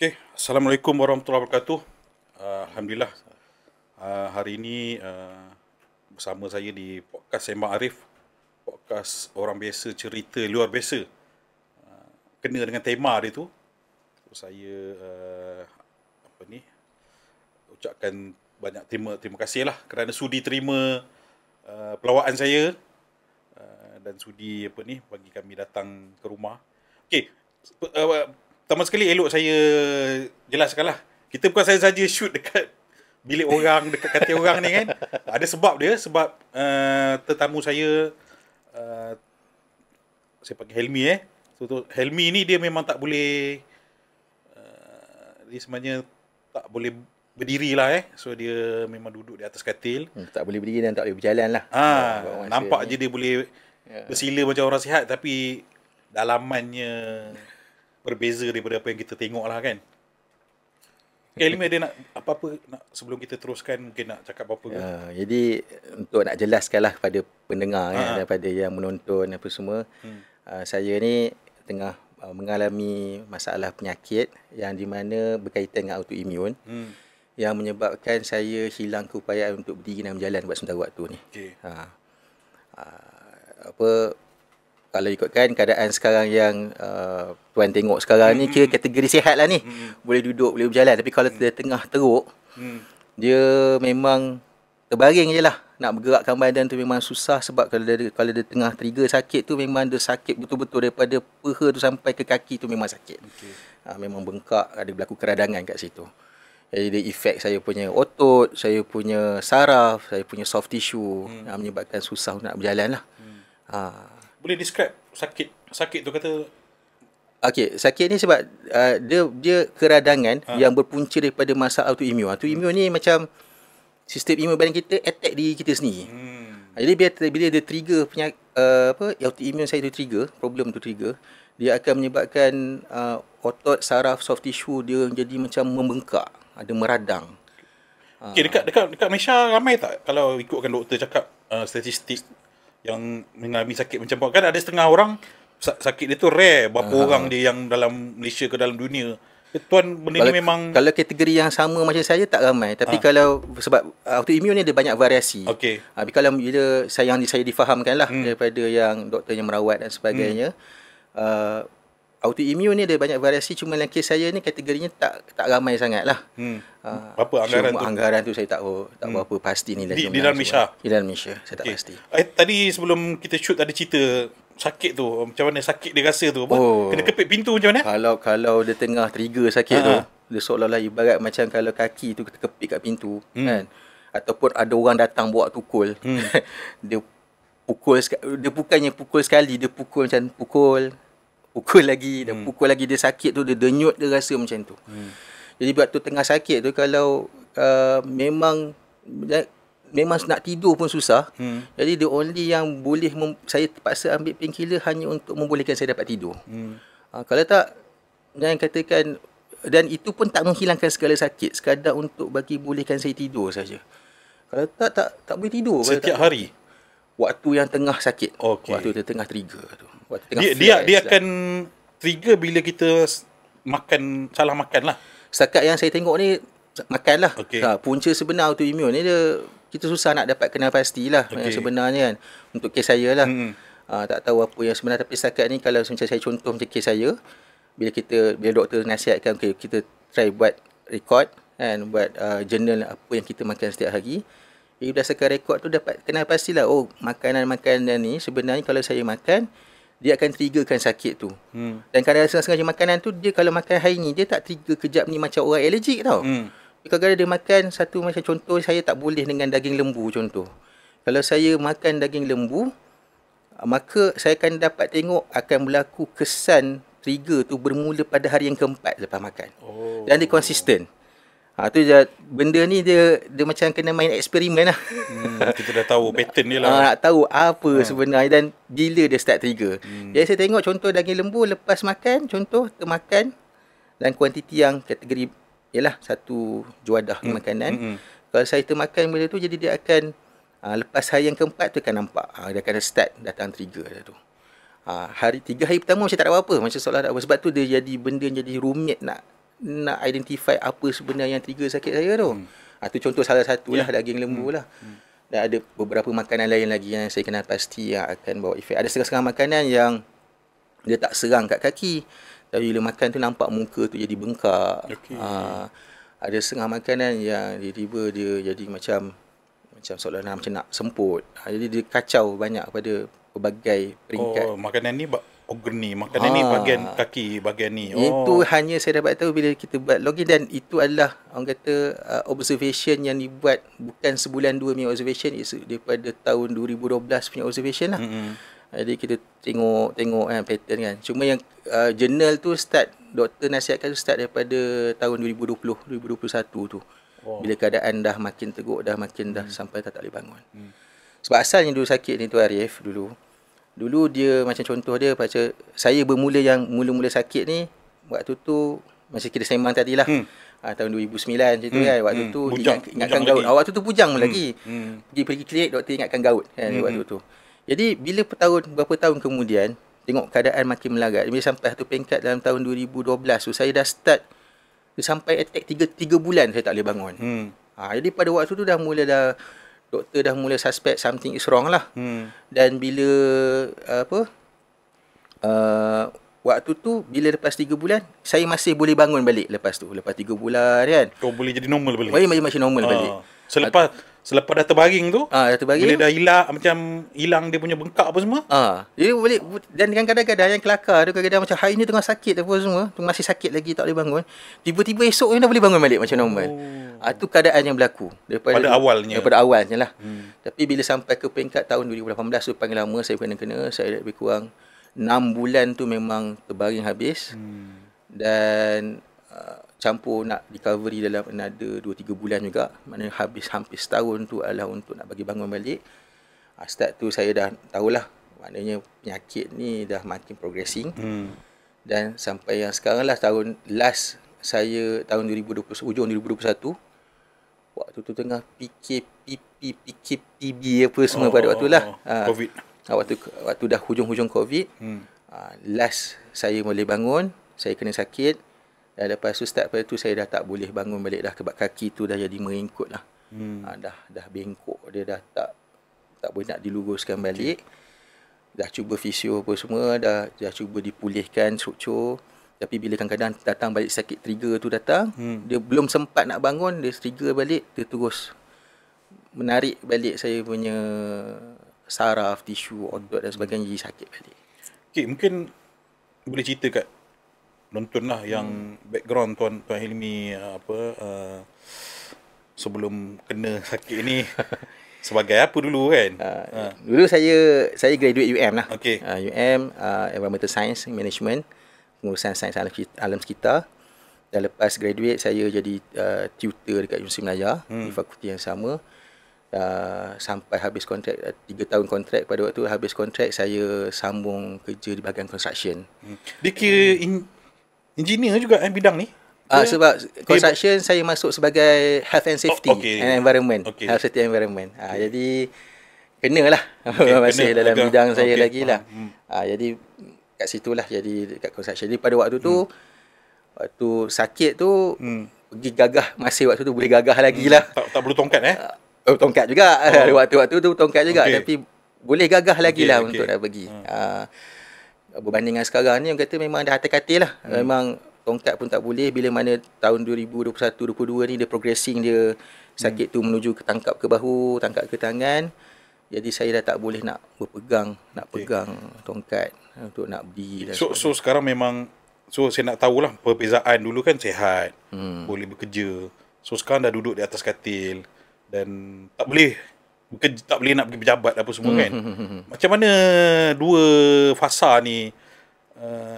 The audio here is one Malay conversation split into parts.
Okay, Assalamualaikum warahmatullahi wabarakatuh. Alhamdulillah, hari ini bersama saya di podcast Sembang Arif, podcast orang biasa cerita luar biasa. Kena dengan tema dia tu, saya ucapkan banyak terima kasih lah kerana sudi terima pelawaan saya dan sudi bagi kami datang ke rumah. Okay, pertama sekali elok saya jelaskanlah. Kita bukan saja shoot dekat bilik orang, dekat katil orang ni kan. Ada sebab dia, sebab tetamu saya panggil Helmi So, Helmi ni dia memang tak boleh dia sebenarnya tak boleh berdiri lah So dia memang duduk di atas katil. Tak boleh berdiri dan tak boleh berjalan lah. Nampak je dia boleh bersila macam orang sihat, tapi dalamannya berbeza daripada apa yang kita tengok lah kan. Okay, Helmi ada nak apa-apa nak sebelum kita teruskan, mungkin nak cakap apa-apa ke? Jadi untuk nak jelaskan lah kepada pendengar daripada yang menonton apa semua, saya ni tengah mengalami masalah penyakit yang di mana berkaitan dengan autoimun yang menyebabkan saya hilang keupayaan untuk berdiri dan berjalan buat sementara waktu ni. Okay. Kalau ikutkan keadaan sekarang yang tuan tengok sekarang ni, kira kategori sihat lah ni. Boleh duduk, boleh berjalan. Tapi kalau dia tengah teruk, dia memang terbaring je lah. Nak bergerakkan badan tu memang susah, sebab kalau dia tengah trigger sakit tu, memang dia sakit betul-betul daripada peha tu sampai ke kaki tu memang sakit. Okay. Memang bengkak, ada berlaku keradangan kat situ. Jadi dia efek saya punya otot, saya punya saraf, saya punya soft tissue, menyebabkan susah nak berjalan lah. Boleh describe sakit tu kata? Okey, sakit ni sebab dia keradangan yang berpunca daripada masalah autoimun. Autoimun ni macam sistem imun badan kita attack diri kita sendiri. Jadi bila dia trigger autoimun saya tu trigger, problem tu trigger, dia akan menyebabkan otot, saraf, soft tissue dia jadi macam membengkak, ada meradang. Okey, dekat Malaysia ramai tak kalau ikutkan doktor cakap statistik yang mengalami sakit macam apa? Kan ada setengah orang sakit dia tu rare. Berapa orang dia yang dalam Malaysia ke dalam dunia? Tuan, benda ni memang... Kalau kategori yang sama macam saya tak ramai. Tapi kalau sebab autoimun ni ada banyak variasi. Okay. Tapi kalau bila saya difahamkan lah daripada yang doktor yang merawat dan sebagainya, autoimun ni ada banyak variasi. Cuma dalam kes saya ni kategorinya tak ramai sangat lah. Berapa anggaran tu? Anggaran tu saya tak berapa pasti ni. Di dalam Malaysia? Di dalam Malaysia, saya tak pasti. Tadi sebelum kita shoot ada cerita sakit tu, macam mana sakit dia rasa tu? Kena kepit pintu macam mana? Kalau dia tengah trigger sakit tu, dia seolah-olah ibarat macam kalau kaki tu terkepit kat pintu kan, ataupun ada orang datang bawa tukul. Dia bukannya pukul sekali, dia pukul macam pukul lagi, dan pukul lagi. Dia sakit tu, dia denyut, dia rasa macam tu. Jadi waktu tengah sakit tu, kalau memang nak tidur pun susah. Jadi the only yang boleh saya terpaksa ambil painkiller hanya untuk membolehkan saya dapat tidur. Kalau tak, jangan katakan, dan itu pun tak menghilangkan segala sakit, sekadar untuk bagi bolehkan saya tidur saja. Kalau tak boleh tidur. Setiap hari? Waktu yang tengah sakit. Okay. Waktu dia tengah trigger tu. Dia akan trigger bila kita salah makan lah. Setakat yang saya tengok ni, makan lah. Okay. Punca sebenar autoimun ni kita susah nak dapat kenal pasti lah. Okay. Yang sebenarnya kan, untuk kes saya lah. Tak tahu apa yang sebenar. Tapi setakat ni, kalau macam saya contoh macam kes saya, bila doktor nasihatkan, okay, kita try buat record kan, buat journal apa yang kita makan setiap hari. Jadi berdasarkan rekod tu dapat kenal pastilah, makanan-makanan ni sebenarnya kalau saya makan, dia akan triggerkan sakit tu. Dan kadang-kadang sengaja makanan tu, dia kalau makan hari ni, dia tak trigger kejap ni macam orang allergic tau. Kadang-kadang dia makan satu, macam contoh, saya tak boleh dengan daging lembu contoh. Kalau saya makan daging lembu, maka saya akan dapat tengok akan berlaku kesan trigger tu bermula pada hari yang keempat lepas makan. Dan dia konsisten. Tu je, benda ni dia macam kena main eksperimen lah. Kita dah tahu pattern dia lah. Nak tahu apa sebenarnya dan bila dia start trigger. Jadi saya tengok contoh daging lembu lepas makan, contoh termakan dan kuantiti yang kategori ialah satu juadah makanan. Kalau saya termakan benda tu, jadi dia akan lepas hari yang keempat tu akan nampak dia akan start datang trigger dia tu. 3 hari pertama macam tak ada apa-apa, macam seolah tak apa. Sebab tu dia jadi benda jadi rumit nak nak identify apa sebenarnya yang trigger sakit saya tu. Itu contoh salah satu lah, daging lembu lah. Dan ada beberapa makanan lain lagi yang saya kenal pasti yang akan bawa efek. Ada setengah-setengah makanan yang dia tak serang kat kaki, tapi bila makan tu nampak muka tu jadi bengkak. Ada setengah makanan yang tiba-tiba dia jadi macam seolah-olah macam nak semput. Jadi dia kacau banyak pada pelbagai peringkat. Makanan ni organ ni, makanan ni bahagian kaki, bahagian ni. Itu hanya saya dapat tahu bila kita buat login, dan itu adalah orang kata observation yang dibuat bukan sebulan dua punya observation, daripada tahun 2012 punya observation lah. Jadi kita tengok kan pattern kan. Cuma yang journal tu doktor nasihatkan tu start daripada tahun 2020, 2021 tu. Bila keadaan dah makin teruk, dah makin dah sampai tak boleh bangun. Sebab asalnya dulu sakit ni tu Arif, Dulu dia macam contoh dia, macam saya mula-mula sakit ni waktu tu macam kita sembang tadi lah. Tahun 2009 macam tu kan. Waktu tu ingatkan gaut. Waktu tu bujang lagi. Pergi klinik, doktor ingatkan gaut kan waktu tu. Jadi bila berapa tahun kemudian tengok keadaan makin melarat, bila sampai satu peringkat dalam tahun 2012 tu saya dah start sampai attack 3 bulan saya tak boleh bangun. Jadi pada waktu tu doktor dah mula suspect something is wrong lah. Dan bila waktu tu bila lepas 3 bulan saya masih boleh bangun balik lepas 3 bulan kan. Kau boleh jadi normal balik. Macam normal balik. Selepas dah terbaring tu, dah terbaring. Bila dah hilang dia punya bengkak apa semua. Jadi boleh, dan kadang-kadang yang kelakar tu kadang-kadang macam hari ni tengah sakit apa semua, masih sakit lagi tak boleh bangun. Tiba-tiba esok ni dah boleh bangun balik macam normal. Itu keadaan yang berlaku daripada awalnya lah. Tapi bila sampai ke peringkat tahun 2018 tu paling lama saya kena saya lebih kurang 6 bulan tu memang terbaring habis. Dan campur nak recovery dalam another 2-3 bulan juga. Maknanya habis hampir setahun tu adalah untuk nak bagi bangun balik. Start tu saya dah tahulah maknanya penyakit ni dah makin progressing. Dan sampai yang sekarang lah tahun 2020, hujung 2021, waktu tu tengah PKPB apa semua pada waktu lah. COVID. Waktu dah hujung-hujung COVID. Last saya boleh bangun, saya kena sakit. Dan lepas tu start pada tu saya dah tak boleh bangun balik dah, sebab kaki tu dah jadi meringkut lah. Dah bengkok, dia dah tak boleh nak diluruskan balik. Dah cuba fisio apa semua, dah cuba dipulihkan struktur. Tapi bila kadang-kadang datang balik sakit trigger tu datang, dia belum sempat nak bangun, dia trigger balik, dia terus menarik balik saya punya saraf, tisu, otot dan sebagainya, jadi sakit balik. Okay, mungkin boleh cerita kat nonton lah yang background Tuan Hilmi sebelum kena sakit ni sebagai apa dulu kan? Dulu saya graduate UM lah. UM Environmental Science Management, pengurusan sains alam sekitar. Dan lepas graduate saya jadi tutor dekat Universiti Melayu di fakulti yang sama. Sampai habis kontrak 3 tahun kontrak. Pada waktu habis kontrak saya sambung kerja di bahagian construction. Dia kira engineer juga bidang ni? Sebab construction saya masuk sebagai health and safety and environment. Health safety and environment. Jadi kenalah masih dalam bidang saya lagi lah. Jadi kat situlah, jadi dekat construction. Jadi pada waktu tu waktu sakit tu pergi gagah, masih waktu tu boleh gagah lagi lah. Tak perlu tongkat tongkat juga. Waktu tu tongkat juga, tapi boleh gagah lagi lah untuk nak pergi. Berbanding dengan sekarang ni, orang kata memang dah hati-hati lah. Memang tongkat pun tak boleh. Bila mana tahun 2021-2022 ni dia progressing, dia sakit tu menuju ke tangkap ke bahu, tangkap ke tangan. Jadi saya dah tak boleh nak pegang tongkat untuk nak berdiri. So sekarang memang, saya nak tahulah perbezaan. Dulu kan sihat, boleh bekerja. So sekarang dah duduk di atas katil dan tak boleh nak pergi berjabat apa semua kan. Macam mana dua fasa ni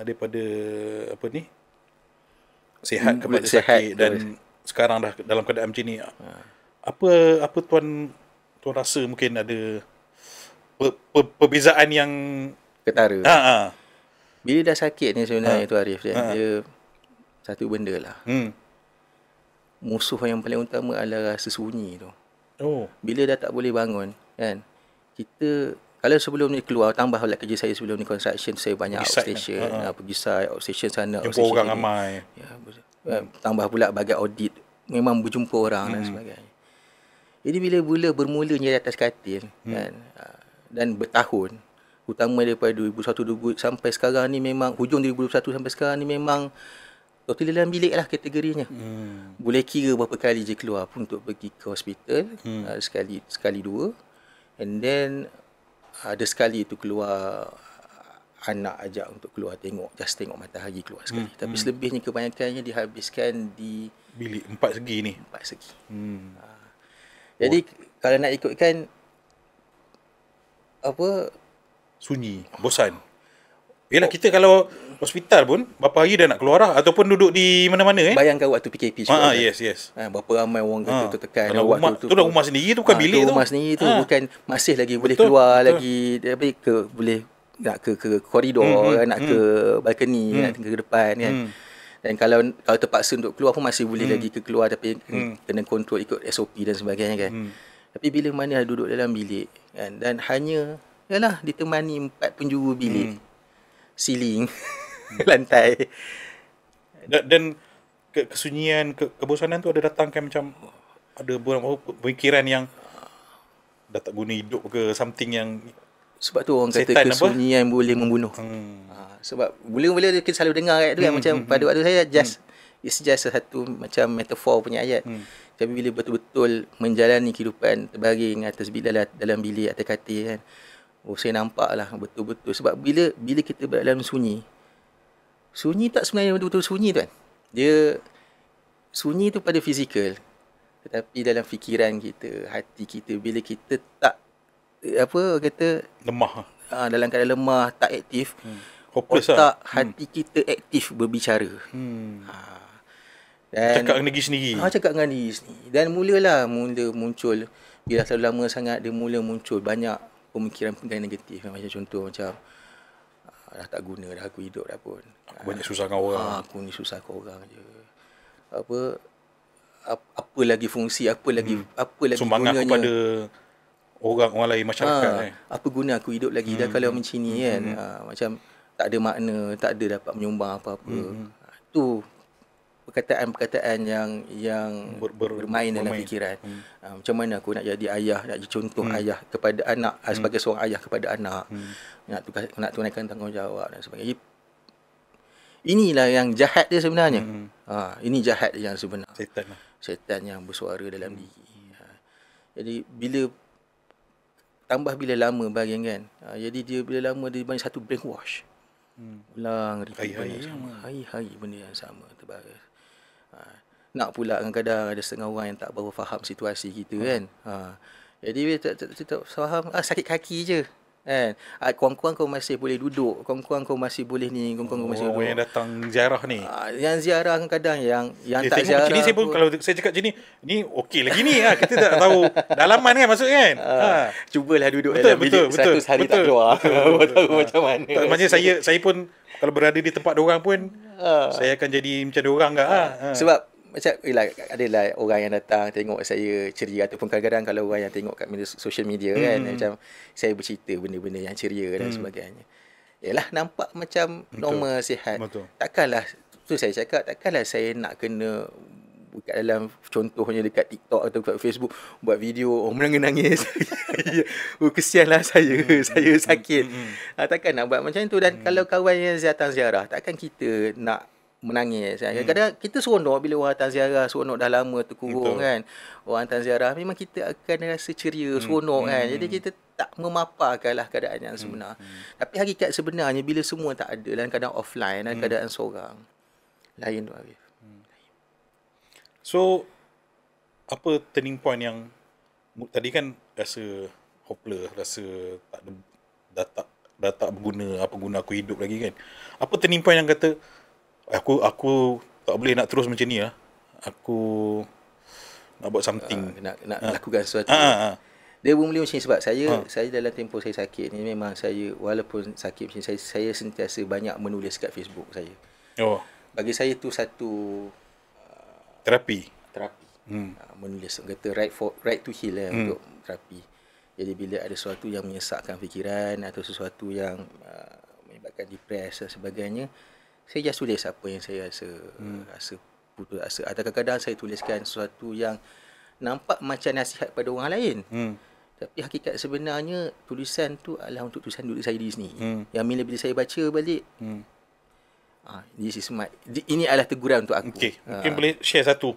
daripada sihat kepada sakit dan sekarang dah dalam keadaan macam ni. Apa tuan rasa mungkin ada perbezaan yang ketara? Bila dah sakit ni sebenarnya tu Arif, dia satu benda lah. Musuh yang paling utama adalah rasa sunyi tu. Bila dah tak boleh bangun kan, kita kalau sebelum ni keluar, tambah pula kerja saya sebelum ni construction, saya banyak outstation, pergi site, outstation sana, jumpa orang ramai. Tambah pula bagai audit, memang berjumpa orang dan sebagainya. Jadi bila bermulanya di atas katil kan, dan bertahun, utama daripada 2001 sampai sekarang ni, memang hujung 2021 sampai sekarang ni memang totally dalam bilik lah kategorinya. Boleh kira berapa kali je keluar pun untuk pergi ke hospital, sekali dua, and then ada sekali tu keluar, anak ajak untuk keluar tengok matahari keluar sekali. Tapi selebihnya kebanyakannya dihabiskan di Bilik 4 segi ni. 4 segi. Jadi kalau nak ikutkan Sunyi, bosan. Yelah, kita kalau hospital pun berapa hari dah nak keluar lah, ataupun duduk di mana-mana bayangkan waktu PKP juga. Yes. Berapa ramai orang kata tertekan. Kalau rumah tu dah rumah sendiri tu, bukan bilik tu. Rumah sendiri tu bukan masih lagi boleh keluar lagi, tapi boleh nak ke koridor, nak ke balkoni, nak ke depan kan. Dan kalau terpaksa untuk keluar pun masih boleh lagi ke keluar, tapi kena kontrol ikut SOP dan sebagainya kan. Tapi bila mana duduk dalam bilik kan, dan hanya ditemani 4 penjuru bilik, siling, lantai, dan kesunyian, kebosanan tu ada datangkan macam ada pemikiran yang dah tak guna hidup ke, something yang. Sebab tu orang kata kesunyian boleh membunuh. Sebab boleh kita selalu dengar ayat tu kan, macam pada waktu saya it's just satu macam metafor punya ayat. Tapi bila betul-betul menjalani kehidupan terbaring atas dalam bilik atas katil kan, saya nampak lah betul-betul. Sebab bila kita berada dalam sunyi tak sebenarnya betul-betul sunyi tu kan. Dia sunyi tu pada fizikal, tetapi dalam fikiran kita, hati kita, bila kita tak lemah, dalam keadaan lemah, tak aktif, otak, hati kita aktif berbicara. Dan cakap dengan diri sendiri. Cakap dengan diri sendiri. Dan mula muncul, bila terlalu lama sangat, dia mula muncul banyak pemikiran-pemikiran negatif. Macam contoh dah tak guna dah aku hidup dah pun. Aku banyak susah dengan orang. Aku ni susah dengan orang je. Apa lagi fungsi, apa lagi sumbangan gunanya kepada orang lain, masyarakat. Apa guna aku hidup lagi dah kalau macam ni kan. Macam tak ada makna, tak ada dapat menyumbang apa-apa. Tu perkataan-perkataan yang bermain dalam fikiran. Macam mana aku nak jadi ayah, nak jadi contoh ayah kepada anak, sebagai seorang ayah kepada anak, nak tunaikan tanggungjawab dan sebagainya. Inilah yang jahat dia sebenarnya. Ini jahat yang sebenar. Setan yang bersuara dalam diri. Jadi bila lama bagian kan, jadi dia bila lama dia banyak satu brainwash. Ulang repeat benda yang sama, hari-hari benda yang sama terbaris. Nak pula kadang-kadang ada setengah orang yang tak berapa faham situasi kita kan. Jadi bila tak faham, sakit kaki je kan. Kurang-kurang kau masih boleh duduk, kurang-kurang kau masih boleh ni, kurang-kurang kau masih duduk. Yang datang ziarah ni. Yang ziarah kadang-kadang yang tak ziarah. Macam ni saya pun, kalau saya cakap macam ni okey lagi ni kita tak tahu dalaman kan maksud kan. Cubalah duduk dalam bilik 100 hari tak keluar. Tahu macam mana. Macam saya pun kalau berada di tempat diorang pun saya akan jadi macam diorang enggak. Sebab macam adalah orang yang datang tengok saya ceria, ataupun kadang-kadang kalau orang yang tengok kat social media kan, macam saya bercerita benda-benda yang ceria dan sebagainya. Yalah, nampak macam normal, sihat. Takkanlah saya nak kena kat dalam, contohnya dekat TikTok atau kat Facebook, buat video menangis-nangis. Kesianlah saya sakit. Takkan nak buat macam tu. Dan kalau kawan yang datang ziarah, takkan kita nak menangis. Kadang-kadang kita seronok bila orang datang ziarah, seronok dah lama terkurung kan. Orang datang ziarah memang kita akan rasa ceria, seronok kan. Jadi kita tak memaparkanlah keadaan yang sebenar. Tapi hakikat sebenarnya bila semua tak ada, dalam keadaan offline, dalam keadaan seorang, lain tu Arif. So apa turning point yang tadi kan rasa hopeless, rasa dah tak berguna, apa guna aku hidup lagi kan. Apa turning point yang kata aku tak boleh nak terus macam ni lah. Aku nak buat something. Nak lakukan sesuatu. Dia bermula macam ni sebab saya dalam tempoh saya sakit ni, memang saya walaupun sakit macam ni, saya sentiasa banyak menulis kat Facebook saya. Bagi saya tu satu terapi. Menulis, kata right to heal untuk terapi. Jadi bila ada sesuatu yang menyesakkan fikiran atau sesuatu yang menyebabkan depres dan sebagainya, saya just tulis apa yang saya rasa putus asa. Atau kadang-kadang saya tuliskan sesuatu yang nampak macam nasihat pada orang lain. Tapi hakikat sebenarnya tulisan tu adalah untuk tulisan diri saya sendiri. Yang bila saya baca balik, this is my, ini adalah teguran untuk aku. Okay. Mungkin boleh share satu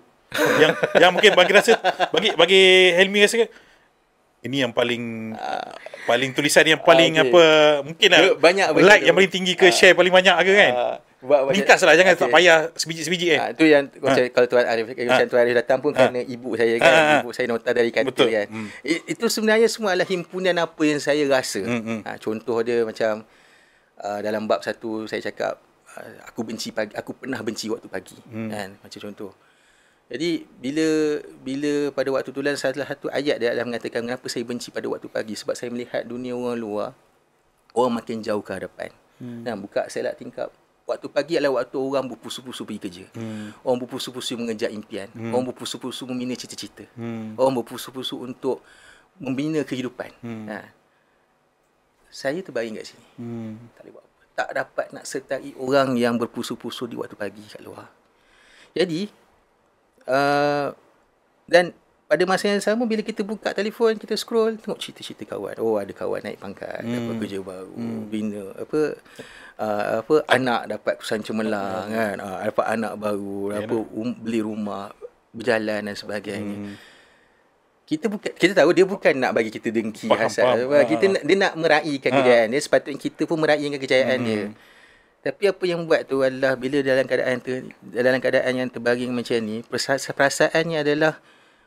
yang mungkin bagi Helmi rasa ini yang paling tulisan yang paling apa mungkin lah banyak like yang paling tinggi ke share paling banyak ke kan. Ringkas lah, jangan tak payah sebiji-sebiji tu yang kalau Tuan Arif Tuan Arif datang pun kerana ibu saya kan, ibu saya nota dari kantor kan. Itu sebenarnya semua adalah himpunan apa yang saya rasa. Contoh dia macam dalam bab 1 saya cakap aku pernah benci waktu pagi kan, macam contoh. Jadi bila pada waktu tu salah satu ayat dia adalah mengatakan kenapa saya benci pada waktu pagi, sebab saya melihat dunia orang luar, orang makin jauh ke hadapan. Buka selak tingkap, waktu pagi adalah waktu orang berpusu-pusu pergi kerja. Orang berpusu-pusu mengejar impian. Orang berpusu-pusu membina cita-cita. Orang berpusu-pusu untuk membina kehidupan. Saya terbaring kat sini. Tak boleh buat apa. Tak dapat nak sertai orang yang berpusu-pusu di waktu pagi kat luar. Jadi dan pada masa yang sama, bila kita buka telefon, kita scroll, tengok cerita-cerita kawan. Ada kawan naik pangkat, dapat kerja baru, bina anak dapat kesan cemerlang kan, dapat anak baru, beli rumah, berjalan dan sebagainya. Kita tahu dia bukan nak bagi kita dengki hasad. Dia nak meraihkan kejayaan dia, sepatutnya kita pun meraihkan kejayaan dia. Tapi apa yang buat tu adalah bila dalam keadaan yang terbaring macam ni, perasaannya adalah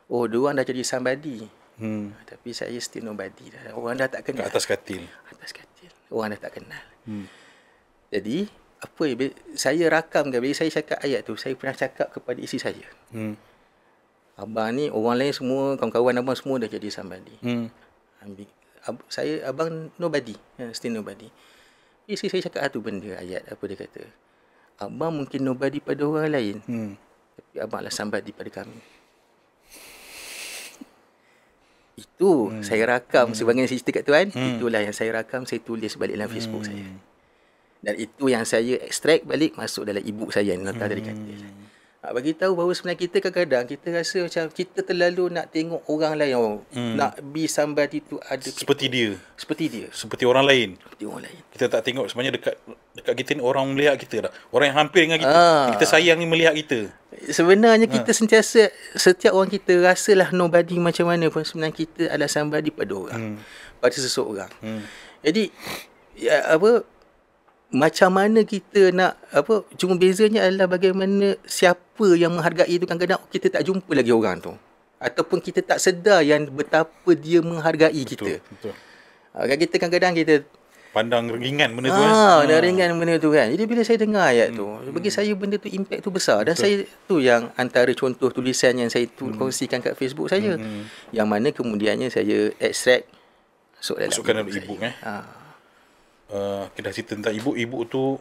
diorang dah jadi somebody. Tapi saya still nobody dah. Orang dah tak kenal. Atas katil. Orang dah tak kenal. Jadi saya rakamkan, bila saya cakap ayat tu, saya pernah cakap kepada isteri saya. Abang ni, orang lain semua, kawan-kawan abang semua dah jadi somebody. Abang nobody, still nobody. Isteri saya cakap satu benda, ayat apa dia kata, abang mungkin nobody pada orang lain, tapi abang lah somebody pada kami. Itu saya rakam sebagai cerita kat Tuan. Itulah yang saya rakam, saya tulis balik dalam Facebook saya. Dan itu yang saya ekstrak balik masuk dalam ibu saya yang nota dari katil. Bagi tahu bahawa sebenarnya kita kadang-kadang kita rasa macam kita terlalu nak tengok orang lain, nak be somebody tu ada seperti dia, seperti orang lain. Kita tak tengok sebenarnya dekat kita ni orang melihat kita dah, orang yang hampir dengan kita, kita sayang ni melihat kita. Sebenarnya kita sentiasa, setiap orang kita rasalah nobody macam mana pun, sebenarnya kita adalah somebody pada orang, pada seseorang. Jadi macam mana kita nak cuma bezanya adalah bagaimana siapa yang menghargai itu. Kadang-kadang kita tak jumpa lagi orang tu, ataupun kita tak sedar yang betapa dia menghargai kita. Betul. Kita kadang-kadang kita pandang ringan benda tu ringan benda tu kan. Jadi bila saya dengar ayat tu, bagi saya benda tu impact tu besar. Dan saya tu yang antara contoh tulisan yang saya kongsikan kat Facebook saya, yang mana kemudiannya saya ekstrak masukkan dalam e-book. Kita cerita tentang ibu tu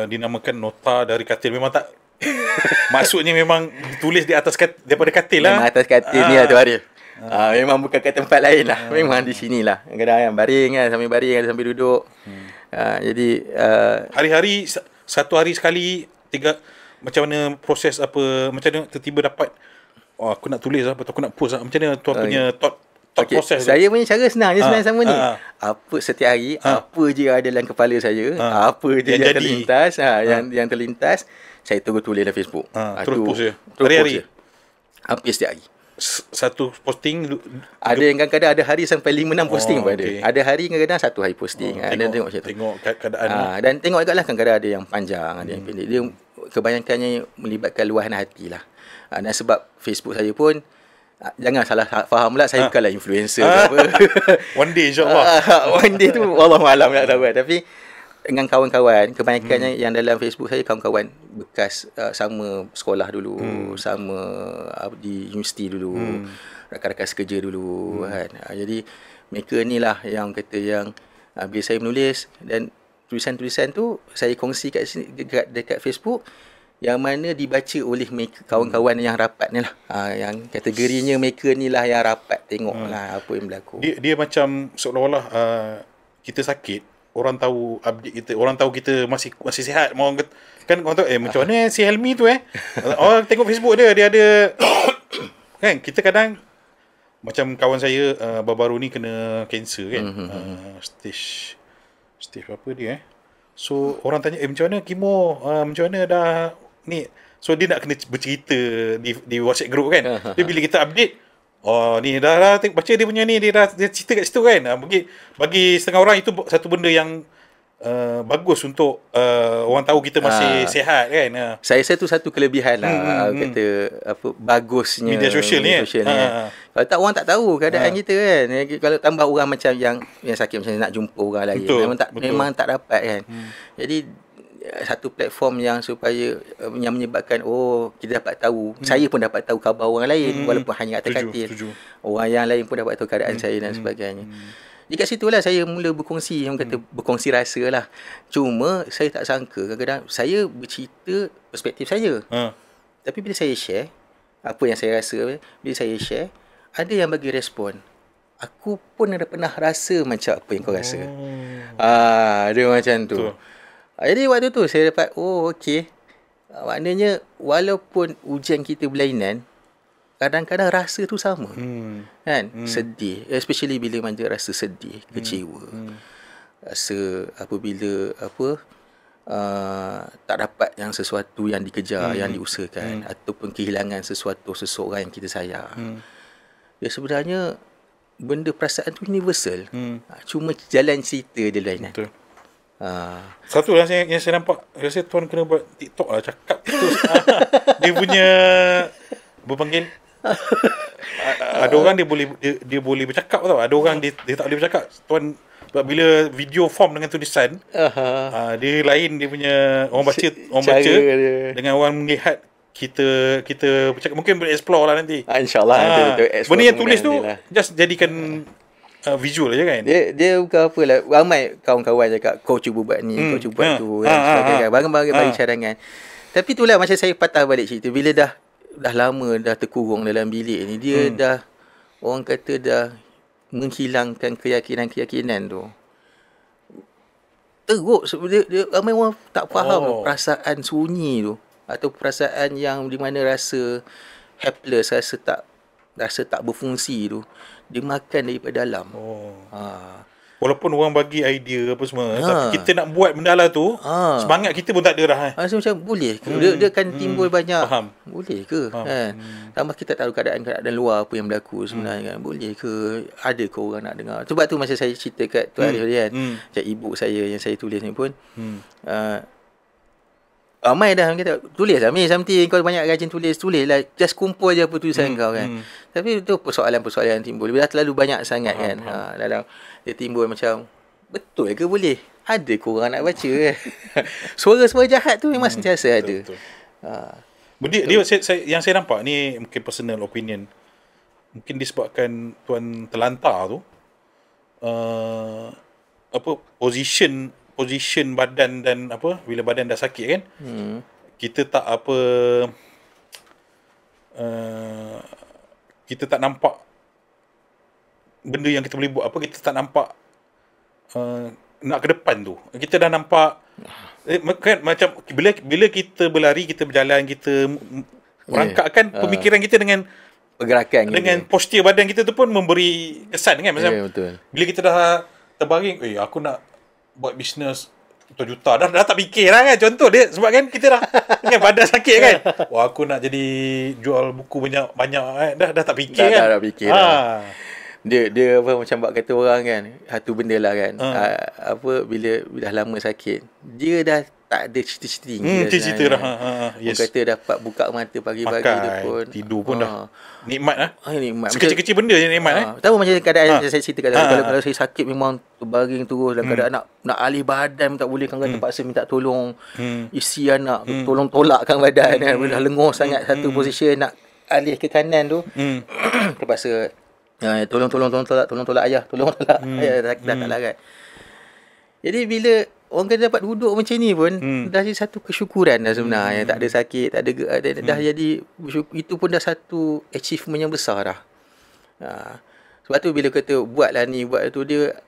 dinamakan nota dari katil. Memang tak maksudnya memang ditulis di atas daripada katil lah. Memang atas katil ni lah tu Arif. Memang bukan kat tempat lain lah. Memang di sini lah. Kadang-kadang baring kan, sambil baring, sambil duduk. Jadi hari-hari, satu hari sekali, macam mana proses apa, macam mana tiba-tiba dapat aku nak tulis lah, atau aku nak post lah, macam mana tuan punya thought proses saya punya cara senang je, sebenarnya sama ni. Apa setiap hari, apa je ada dalam kepala saya, apa je yang terlintas, yang terlintas, saya terus tulis dalam Facebook. Terus post je. Hari-hari. Hampir setiap hari. Satu posting. Ada yang kadang-kadang ada hari sampai 5-6 posting pun ada. Ada hari kadang-kadang satu hari posting. Tengok keadaan. Dan tengok juga lah, kadang-kadang ada yang panjang, ada yang pendek. Dia kebanyakannya melibatkan luahan hati lah. Dan sebab Facebook saya pun, jangan salah faham lah, saya bukanlah influencer ke apa. One day insyaAllah. One day tu Wallahualam tak tahu. Tapi dengan kawan-kawan, kebanyakannya yang dalam Facebook saya kawan-kawan bekas, sama sekolah dulu, sama di universiti dulu, rakan-rakan sekerja dulu kan. Jadi mereka ni lah yang kata yang bila saya menulis, dan tulisan-tulisan tu saya kongsi dekat Facebook, yang mana dibaca oleh mereka, kawan-kawan yang rapat ni lah. Yang kategorinya mereka ni lah yang rapat tengok lah apa yang berlaku. Dia macam seolah-olah kita sakit, orang tahu update kita, orang tahu kita masih sihat. Orang kata, kan orang tahu macam mana si Helmi tu orang tengok Facebook dia ada kan. Kita kadang macam kawan saya baru-baru ni kena kanser kan. Stage apa dia So orang tanya macam mana kemo, macam mana dah ni. So dia nak kena bercerita di WhatsApp group kan. Dia bila kita update, ni dah baca dia punya ni, dia cerita kat situ kan. Bagi setengah orang itu satu benda yang bagus untuk orang tahu kita masih sihat kan. Saya rasa tu satu kelebihan lah, kata apa, bagusnya media sosial ni. Kalau tak, orang tak tahu keadaan kita kan. Kalau tambah orang macam yang sakit macam nak jumpa orang lain, memang tak dapat kan. Jadi satu platform yang supaya yang menyebabkan kita dapat tahu, saya pun dapat tahu khabar orang lain walaupun hanya atas katil. Orang yang lain pun dapat tahu keadaan saya dan sebagainya. Di kat situlah saya mula berkongsi, orang kata berkongsi rasa lah. Cuma saya tak sangka kadang-kadang saya bercerita perspektif saya. Tapi bila saya share apa yang saya rasa, bila saya share, ada yang bagi respon, aku pun ada pernah rasa macam apa yang kau rasa. Dia macam tu. Jadi waktu tu saya dapat, okey. Maknanya walaupun ujian kita berlainan, kadang-kadang rasa tu sama. Kan? Sedih, especially bila manja rasa sedih, kecewa. Rasa apabila tak dapat yang sesuatu yang dikejar, yang diusahakan, ataupun kehilangan seseorang yang kita sayang. Dia sebenarnya benda perasaan tu universal. Cuma jalan cerita dia lainan. Betul. Satu lah yang saya nampak, rasa tuan kena buat TikTok lah, cakap terus. Dia punya berpanggil ada orang dia boleh bercakap tau, ada orang dia tak boleh bercakap. Tuan bila video form dengan tulisan, dia lain, dia punya orang baca dia dengan orang melihat kita bercakap. Mungkin boleh explore lah nanti, InsyaAllah. benda yang tulis tu just jadikan visual je kan. Dia bukan apa lah. Ramai kawan-kawan cakap kau cuba buat ni, kau cuba buat tu, sebagainya. Barang-barang bagi cadangan. Tapi itulah macam saya patah balik cerita, bila dah lama dah terkurung dalam bilik ni, dia dah, orang kata dah menghilangkan keyakinan-keyakinan tu. Teruk. Dia ramai orang tak faham perasaan sunyi tu, atau perasaan yang di mana rasa helpless, rasa tak berfungsi tu, dia makan daripada dalam. Walaupun orang bagi idea apa semua, tapi kita nak buat benda lah tu, semangat kita pun tak ada dah. Rasa macam boleh ke? Dia akan timbul banyak. Faham. Boleh ke? Kan? Tambah kita tahu keadaan luar apa yang berlaku sebenarnya kan. Boleh ke? Ada ke orang nak dengar? Sebab tu masa saya cerita kat Tuan Arif kan, macam ibu saya yang saya tulis ni pun, ramai dah kata, tulis lah something, kau banyak rajin tulis lah, just kumpul je apa tulisan kau kan. Tapi tu persoalan-persoalan yang timbul bila dah terlalu banyak sangat kan. Dalam dia timbul macam, betul ke boleh? Ada ke orang nak baca kan? Suara-suara jahat tu memang sentiasa ada. Dia yang saya nampak ni mungkin personal opinion, mungkin disebabkan tuan terlantar tu, position badan dan bila badan dah sakit kan, kita tak kita tak nampak benda yang kita boleh buat, kita tak nampak nak ke depan tu. Kita dah nampak kan, macam bila kita berlari, kita berjalan, kita merangkakkan pemikiran kita dengan pergerakan dengan postur badan kita tu pun memberi kesan kan. Macam bila kita dah terbaring, aku nak buat bisnes juta-juta, dah tak fikir lah kan. Contoh dia, sebab kan kita dah kan badan sakit kan, aku nak jadi jual buku banyak dah tak fikir kan. Dah fikir dah. Dia macam buat kata orang kan, satu benda lah kan, bila dah lama sakit, dia dah tak ada cita-cita dah. Yes. Orang kata dapat buka mata pagi-pagi dia pun tidur pun dah nikmat lah. Nikmat. Sekecil-kecil benda je nikmat. Tahu macam keadaan saya cerita kalau saya sakit memang terbaring terus dalam keadaan nak alih badan tak boleh, kan terpaksa minta tolong isi anak, tolong tolakkan badan kan. Dah lenguh sangat satu position, nak alih ke kanan tu terpaksa tolong tolak ayah, ayah dah tak larat. Jadi bila orang kata dapat duduk macam ni pun, dah jadi satu kesyukuran dah sebenarnya. Tak ada sakit, tak ada dah jadi, itu pun dah satu achievement yang besar dah. Sebab tu bila kata buatlah ni, buat tu, dia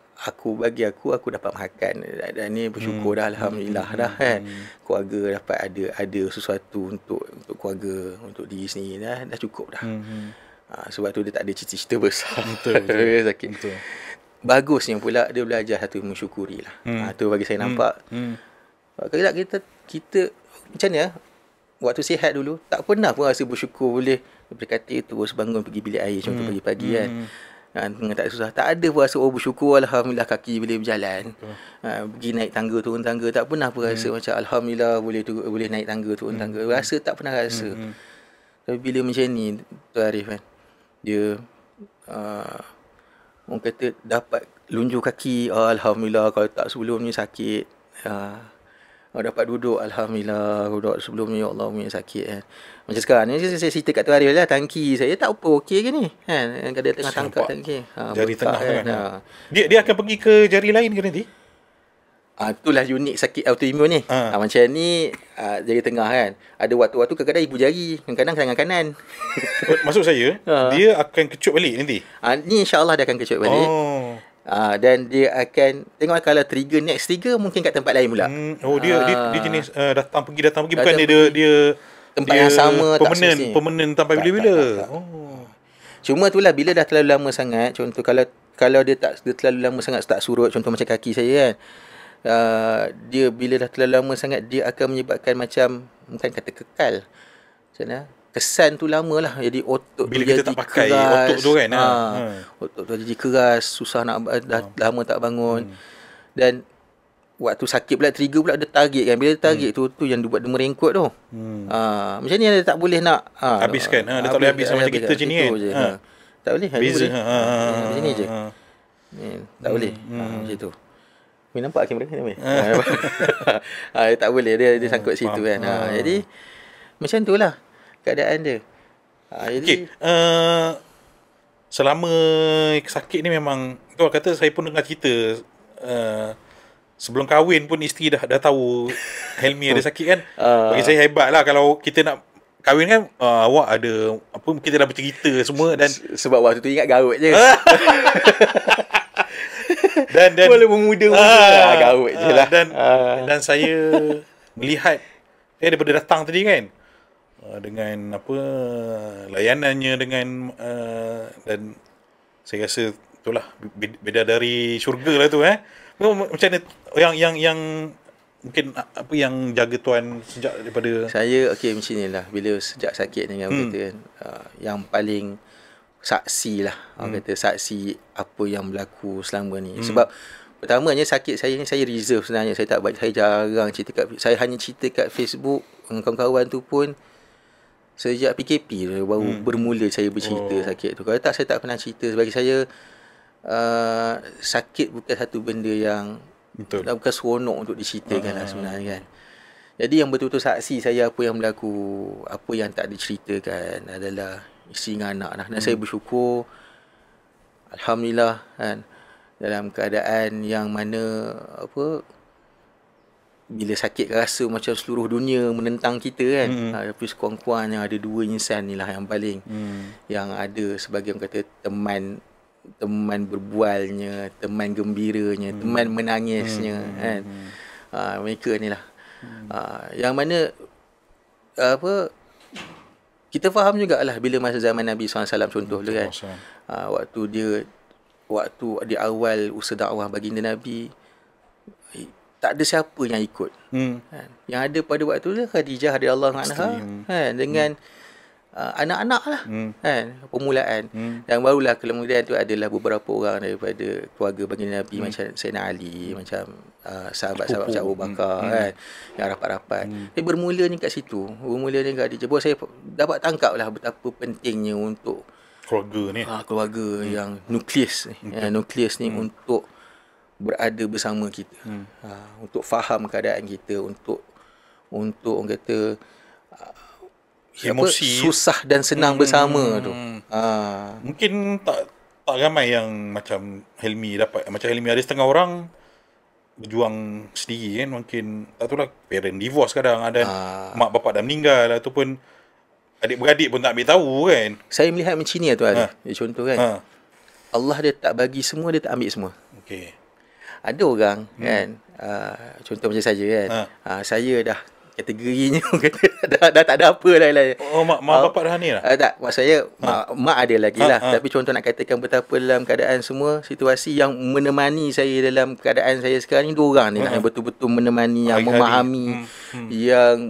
bagi aku dapat makan dan ni bersyukur dah, alhamdulillah dah kan. Keluarga dapat ada sesuatu untuk keluarga, untuk diri sendiri dah cukup dah. Sebab tu dia tak ada cita-cita besar. Betul. Sakit. Betul. Bagusnya pula dia belajar satu mensyukuri lah. Tu bagi saya nampak. Kalau kita macam ni waktu sihat dulu tak pernah pun rasa bersyukur boleh berkata terus bangun pergi bilik air contoh pagi-pagi kan. Tengah tak susah, tak ada pun rasa bersyukur alhamdulillah kaki boleh berjalan. Pergi naik tangga turun tangga tak pernah pun rasa macam alhamdulillah boleh naik tangga turun tangga. Rasa tak pernah rasa. Tapi bila macam ni Tu Arif kan, dia orang kata dapat lunjur kaki, alhamdulillah. Kalau tak sebelum ni sakit, dapat duduk, alhamdulillah. Duduk sebelum ni ya Allah punya sakit kan. Macam sekarang ni saya cerita kat tu Arif lah, tangki saya tak apa okey ke ni kan, dia tengah tangkap tangki jari tengah kan. Dia akan pergi ke jari lain ke nanti? Itulah unik sakit autoimun ni. Macam ni jari tengah kan, ada waktu-waktu kadang-kadang ibu jari, kadang-kadang tangan kanan. Maksud saya dia akan kecut balik nanti. Ni insya-Allah dia akan kecut balik. Dan dia akan tengok kalau trigger next trigger mungkin kat tempat lain pula. Dia jenis datang pergi bukan dia tempat yang sama permanent sampai bila-bila. Cuma itulah bila dah terlalu lama sangat, contoh kalau dia terlalu lama sangat tak surut, contoh macam kaki saya kan. Dia bila dah terlalu lama sangat dia akan menyebabkan macam bukan kata kekal. Macam mana? Kesan tu lama lah. Jadi otot bila dia kita jadi tak pakai keras. otot tu kan. Otot tu jadi keras, susah nak dah lama tak bangun. Dan waktu sakit pula trigger pula dia tarik kan. Bila dia tarik tu yang buat dia merengkut tu. Macam ni dia tak boleh nak habiskan. Dia tak boleh habis sama macam kita macam ni kan. Tak boleh. Beza. Macam ni je. Tak boleh. Macam tu. Nampak kamera kan? Tak boleh dia sangkut situ kan. Jadi macam tu lah keadaan dia. Jadi selama sakit ni memang tu kata saya pun dengar cerita sebelum kahwin pun isteri dah tahu Helmi ada sakit kan. Bagi saya hebat lah kalau kita nak kahwin kan, awak ada apa, kita dah bercerita semua dan sebab waktu tu ingat garut je. dan boleh memuda garut je lah. Dan saya melihat daripada datang tadi kan, dengan apa layanannya dengan dan saya rasa itulah beda dari syurga lah tu macam mana yang mungkin apa yang jaga tuan sejak daripada saya macam ni lah, bila sejak sakit ni kan kata kan, yang paling saksi lah orang kata saksi apa yang berlaku selama ni. Sebab pertamanya sakit saya ni saya reserve sebenarnya, saya jarang cerita saya hanya cerita kat Facebook dengan kawan-kawan tu pun sejak PKP tu baru bermula saya bercerita sakit tu. Kalau tak saya tak pernah cerita. Bagi saya sakit bukan satu benda yang bukan seronok untuk diceritakan lah sebenarnya kan. Jadi yang betul-betul saksi saya apa yang berlaku, apa yang tak diceritakan adalah isteri dengan anak. Dan saya bersyukur alhamdulillah kan, dalam keadaan yang mana apa, bila sakit rasa macam seluruh dunia menentang kita kan. Tapi sekurang-kurangnya ada dua insan ni lah yang paling yang ada sebagai orang kata teman berbualnya, teman gembiranya, teman menangisnya kan. Mereka ni lah yang mana apa, kita faham jugalah bila masa zaman Nabi SAW contoh tu kan, waktu di awal usaha dakwah baginda Nabi, tak ada siapa yang ikut kan. Yang ada pada waktu tu Khadijah radhiyallahu anha kan, dengan anak-anak lah kan, permulaan. Dan barulah kemudian tu adalah beberapa orang daripada keluarga baginda Nabi macam Sayyidina Ali, macam sahabat-sahabat macam Abu Bakar kan, yang rapat-rapat. Tapi bermulanya kat situ, bermulanya kat Khadijah. Buat saya dapat tangkap lah betapa pentingnya untuk keluarga ni, keluarga yang nukleus ni untuk berada bersama kita, untuk faham keadaan kita, untuk orang kata emosi susah dan senang bersama tu. Mungkin tak ramai yang macam Helmi dapat. Macam Helmi ada setengah orang berjuang sendiri kan, mungkin tak tahulah parent divorce kadang ada, mak bapak dah meninggal ataupun adik-beradik pun tak ambil tahu kan. Saya melihat macam ni tu ada. Contoh kan, Allah dia tak bagi semua, dia tak ambil semua. Okey. ada orang kan, contoh macam saya kan, saya dah kategorinya kata dah tak ada apa lah. Oh, mak bapak dah ni lah? Tak, mak saya, mak ada lagi lah. Tapi contoh nak katakan betapa dalam keadaan semua situasi yang menemani saya dalam keadaan saya sekarang ni, 2 orang ni lah yang betul-betul menemani, yang memahami, yang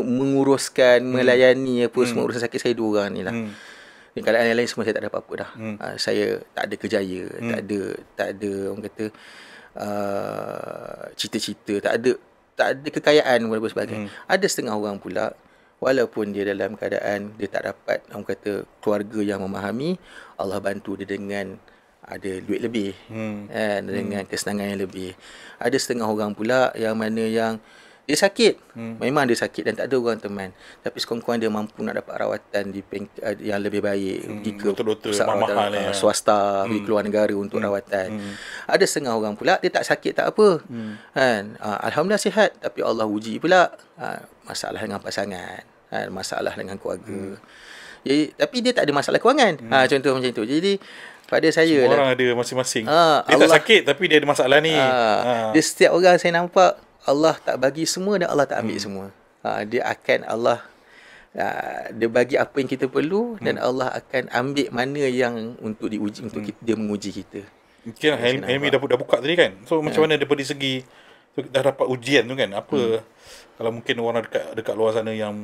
menguruskan, melayani apa semua urusan sakit saya, 2 orang ni lah. Di keadaan yang lain semua saya tak ada apa-apa dah. Saya tak ada kerjaya, tak ada orang kata cita-cita, tak ada kekayaan dan sebagainya. Ada setengah orang pula, walaupun dia dalam keadaan dia tak dapat orang kata keluarga yang memahami, Allah bantu dia dengan ada duit lebih, dengan kesenangan yang lebih. Ada setengah orang pula yang mana yang dia sakit, memang dia sakit dan tak ada orang teman, tapi sekurang-kurang dia mampu nak dapat rawatan di yang lebih baik, pergi ke pusat rawatan swasta, pergi keluar negara untuk rawatan. Ada setengah orang pula dia tak sakit tak apa, kan, alhamdulillah sihat, tapi Allah uji pula, masalah dengan pasangan, masalah dengan keluarga. Jadi, tapi dia tak ada masalah kewangan, contoh macam tu. Jadi pada saya semua orang ada masing-masing. Dia Allah, tak sakit tapi dia ada masalah ni. Dia setiap orang saya nampak Allah tak bagi semua dan Allah tak ambil semua. Dia akan dia bagi apa yang kita perlu, dan Allah akan ambil mana yang untuk diuji, untuk dia menguji kita. Mungkin Helmi dah buka tadi kan. So macam mana daripada segi dah dapat ujian tu kan, apa kalau mungkin orang dekat luar sana yang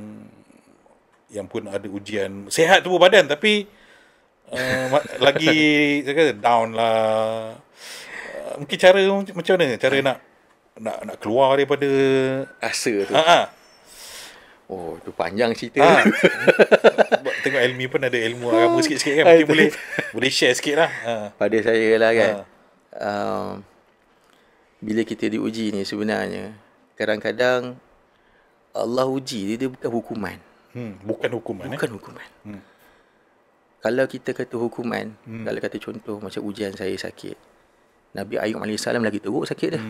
pun ada ujian, sihat tubuh badan tapi lagi saya kata down lah, mungkin cara macam mana cara nak keluar daripada rasa tu. Oh, tu panjang cerita. Tengok Helmi pun ada ilmu agama sikit-sikit kan, mungkin boleh share sikit lah. Pada saya lah kan, bila kita diuji ni sebenarnya kadang-kadang Allah uji dia bukan hukuman. Bukan hukuman. Kalau kita kata hukuman, kalau kata contoh macam ujian saya sakit, Nabi Ayub AS lagi teruk sakit dia.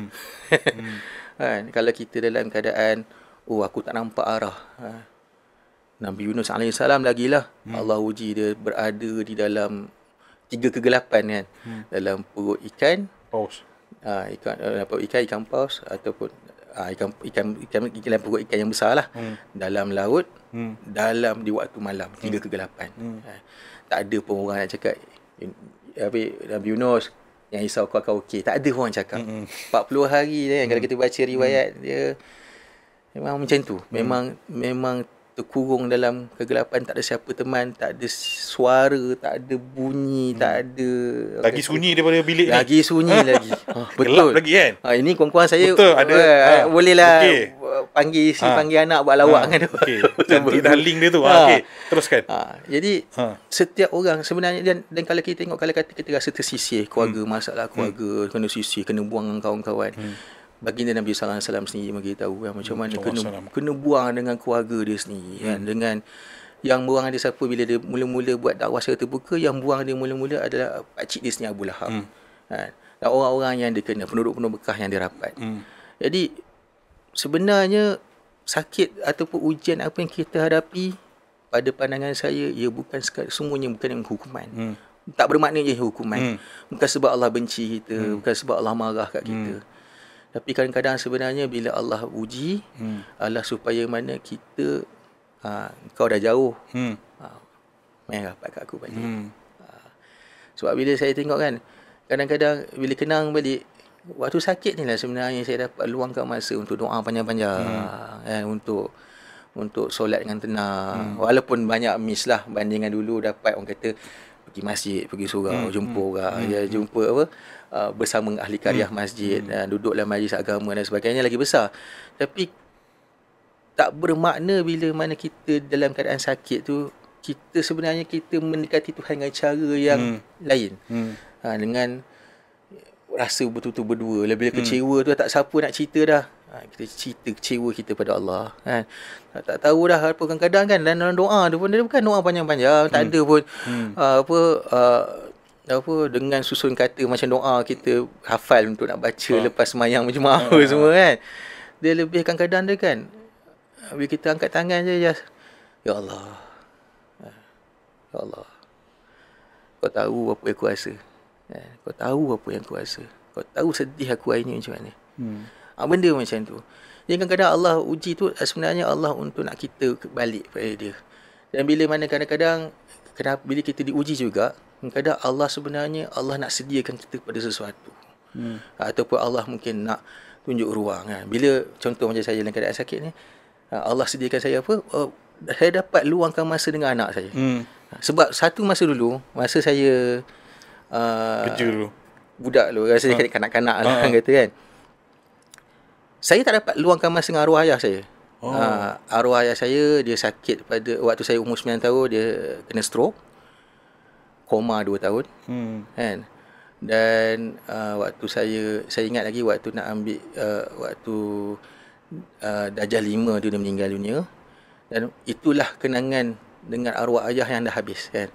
Kan? Kalau kita dalam keadaan aku tak nampak arah, Nabi Yunus AS lagi lah, Allah uji dia berada di dalam 3 kegelapan kan, dalam perut ikan paus, ikan paus, ataupun dalam perut ikan yang besar lah, dalam laut, dalam di waktu malam, 3 kegelapan. Tak ada pun orang nak cakap Nabi Yunus yang risau kau okey. Tak ada orang cakap. 40 hari kan, kalau kita baca riwayat dia memang macam tu. Memang terkurung dalam kegelapan, tak ada siapa teman, tak ada suara, tak ada bunyi, tak ada lagi sunyi daripada bilik lagi sunyi lagi. Betul. Gelap lagi kan. Ini kawan-kawan saya betul, ada bolehlah panggil anak buat lawak kan. Okey. Cantik dah link dia tu. Okey, teruskan. Jadi setiap orang sebenarnya, dan kalau kita tengok, kalau kata kita rasa tersisih keluarga, masalah keluarga, kena sisih, kena buang dengan kawan-kawan, baginda Nabi sallallahu alaihi wasallam sendiri beritahu macam mana kena buang dengan keluarga dia sendiri kan. Dengan yang buang dia siapa, bila dia mula-mula buat dakwah secara terbuka, yang buang dia mula-mula adalah pakcik dia sendiri, Abu Lahab. Kan, dan orang-orang yang dia kena, penduduk-penduduk Mekah yang dia rapat. Jadi sebenarnya sakit ataupun ujian apa yang kita hadapi, pada pandangan saya, ia bukan semuanya bukan yang hukuman. Tak bermakna ia hukuman. Bukan sebab Allah benci kita, bukan sebab Allah marah kat kita. Tapi kadang-kadang sebenarnya bila Allah uji, Allah supaya mana kita, kau dah jauh, main rapat kat aku balik. Sebab bila saya tengok kan, kadang-kadang bila kenang balik, waktu sakit ni lah sebenarnya saya dapat luangkan masa untuk doa panjang-panjang, kan, untuk solat dengan tenang. Walaupun banyak miss lah bandingan dulu, dapat orang kata pergi masjid, pergi surau, jumpa orang, jumpa bersama ahli karyah masjid, duduk dalam majlis agama dan sebagainya lagi besar. Tapi tak bermakna bila mana kita dalam keadaan sakit tu, kita sebenarnya kita mendekati Tuhan dengan cara yang lain, dengan rasa betul-betul berdua. Bila kecewa tu tak siapa nak cerita dah, kita cerita kecewa kita pada Allah, kan. Tak tahu dah apa, kadang-kadang kan dalam doa tu pun dia bukan doa panjang-panjang, tak ada pun dengan susun kata macam doa kita hafal untuk nak baca lepas sembahyang berjemaah semua kan. Dia lebih kadang-kadang dia kan, bila kita angkat tangan je, ya Allah, kau tahu apa yang aku rasa, Kau tahu apa yang aku rasa. Kau tahu sedih aku hari ni macam mana. Benda macam tu. Jadi kadang-kadang Allah uji tu sebenarnya Allah untuk nak kita balik kepada dia. Dan bila mana kadang-kadang bila kita diuji juga, kadang Allah sebenarnya Allah nak sediakan kita pada sesuatu. Ataupun Allah mungkin nak tunjuk ruang kan. Bila contoh macam saya dalam keadaan sakit ni, Allah sediakan saya apa? Saya dapat luangkan masa dengan anak saya. Sebab satu masa dulu, masa saya kerja dulu, budak dulu, rasa kanak-kanak lah kata kan, saya tak dapat luangkan masa dengan arwah ayah saya. Arwah ayah saya, dia sakit pada waktu saya umur 9 tahun, dia kena stroke, koma 2 tahun kan. Dan waktu saya ingat lagi waktu nak ambil waktu darjah 5 dia meninggal dunia. Dan itulah kenangan dengan arwah ayah yang dah habis kan.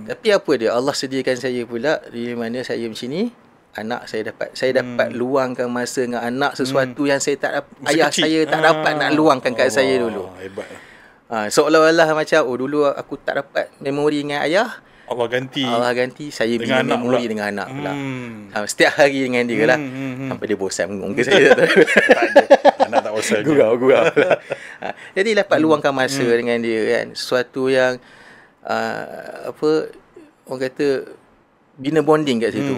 Tapi apa dia, Allah sediakan saya pula di mana saya macam ni, anak saya dapat luangkan masa dengan anak, sesuatu yang saya tak ayah kecil. Saya tak dapat nak luangkan kat saya dulu. Hebatlah. Seolah-olah macam dulu aku tak dapat memori dengan ayah, Allah ganti saya dengan bina memori dengan anak pula. Setiap hari dengan dia lah. Sampai dia bosan mengung ke saya. Anak tak bosan. Gurau. Jadi dapat luangkan masa dengan dia kan. Sesuatu yang orang kata bina bonding kat situ.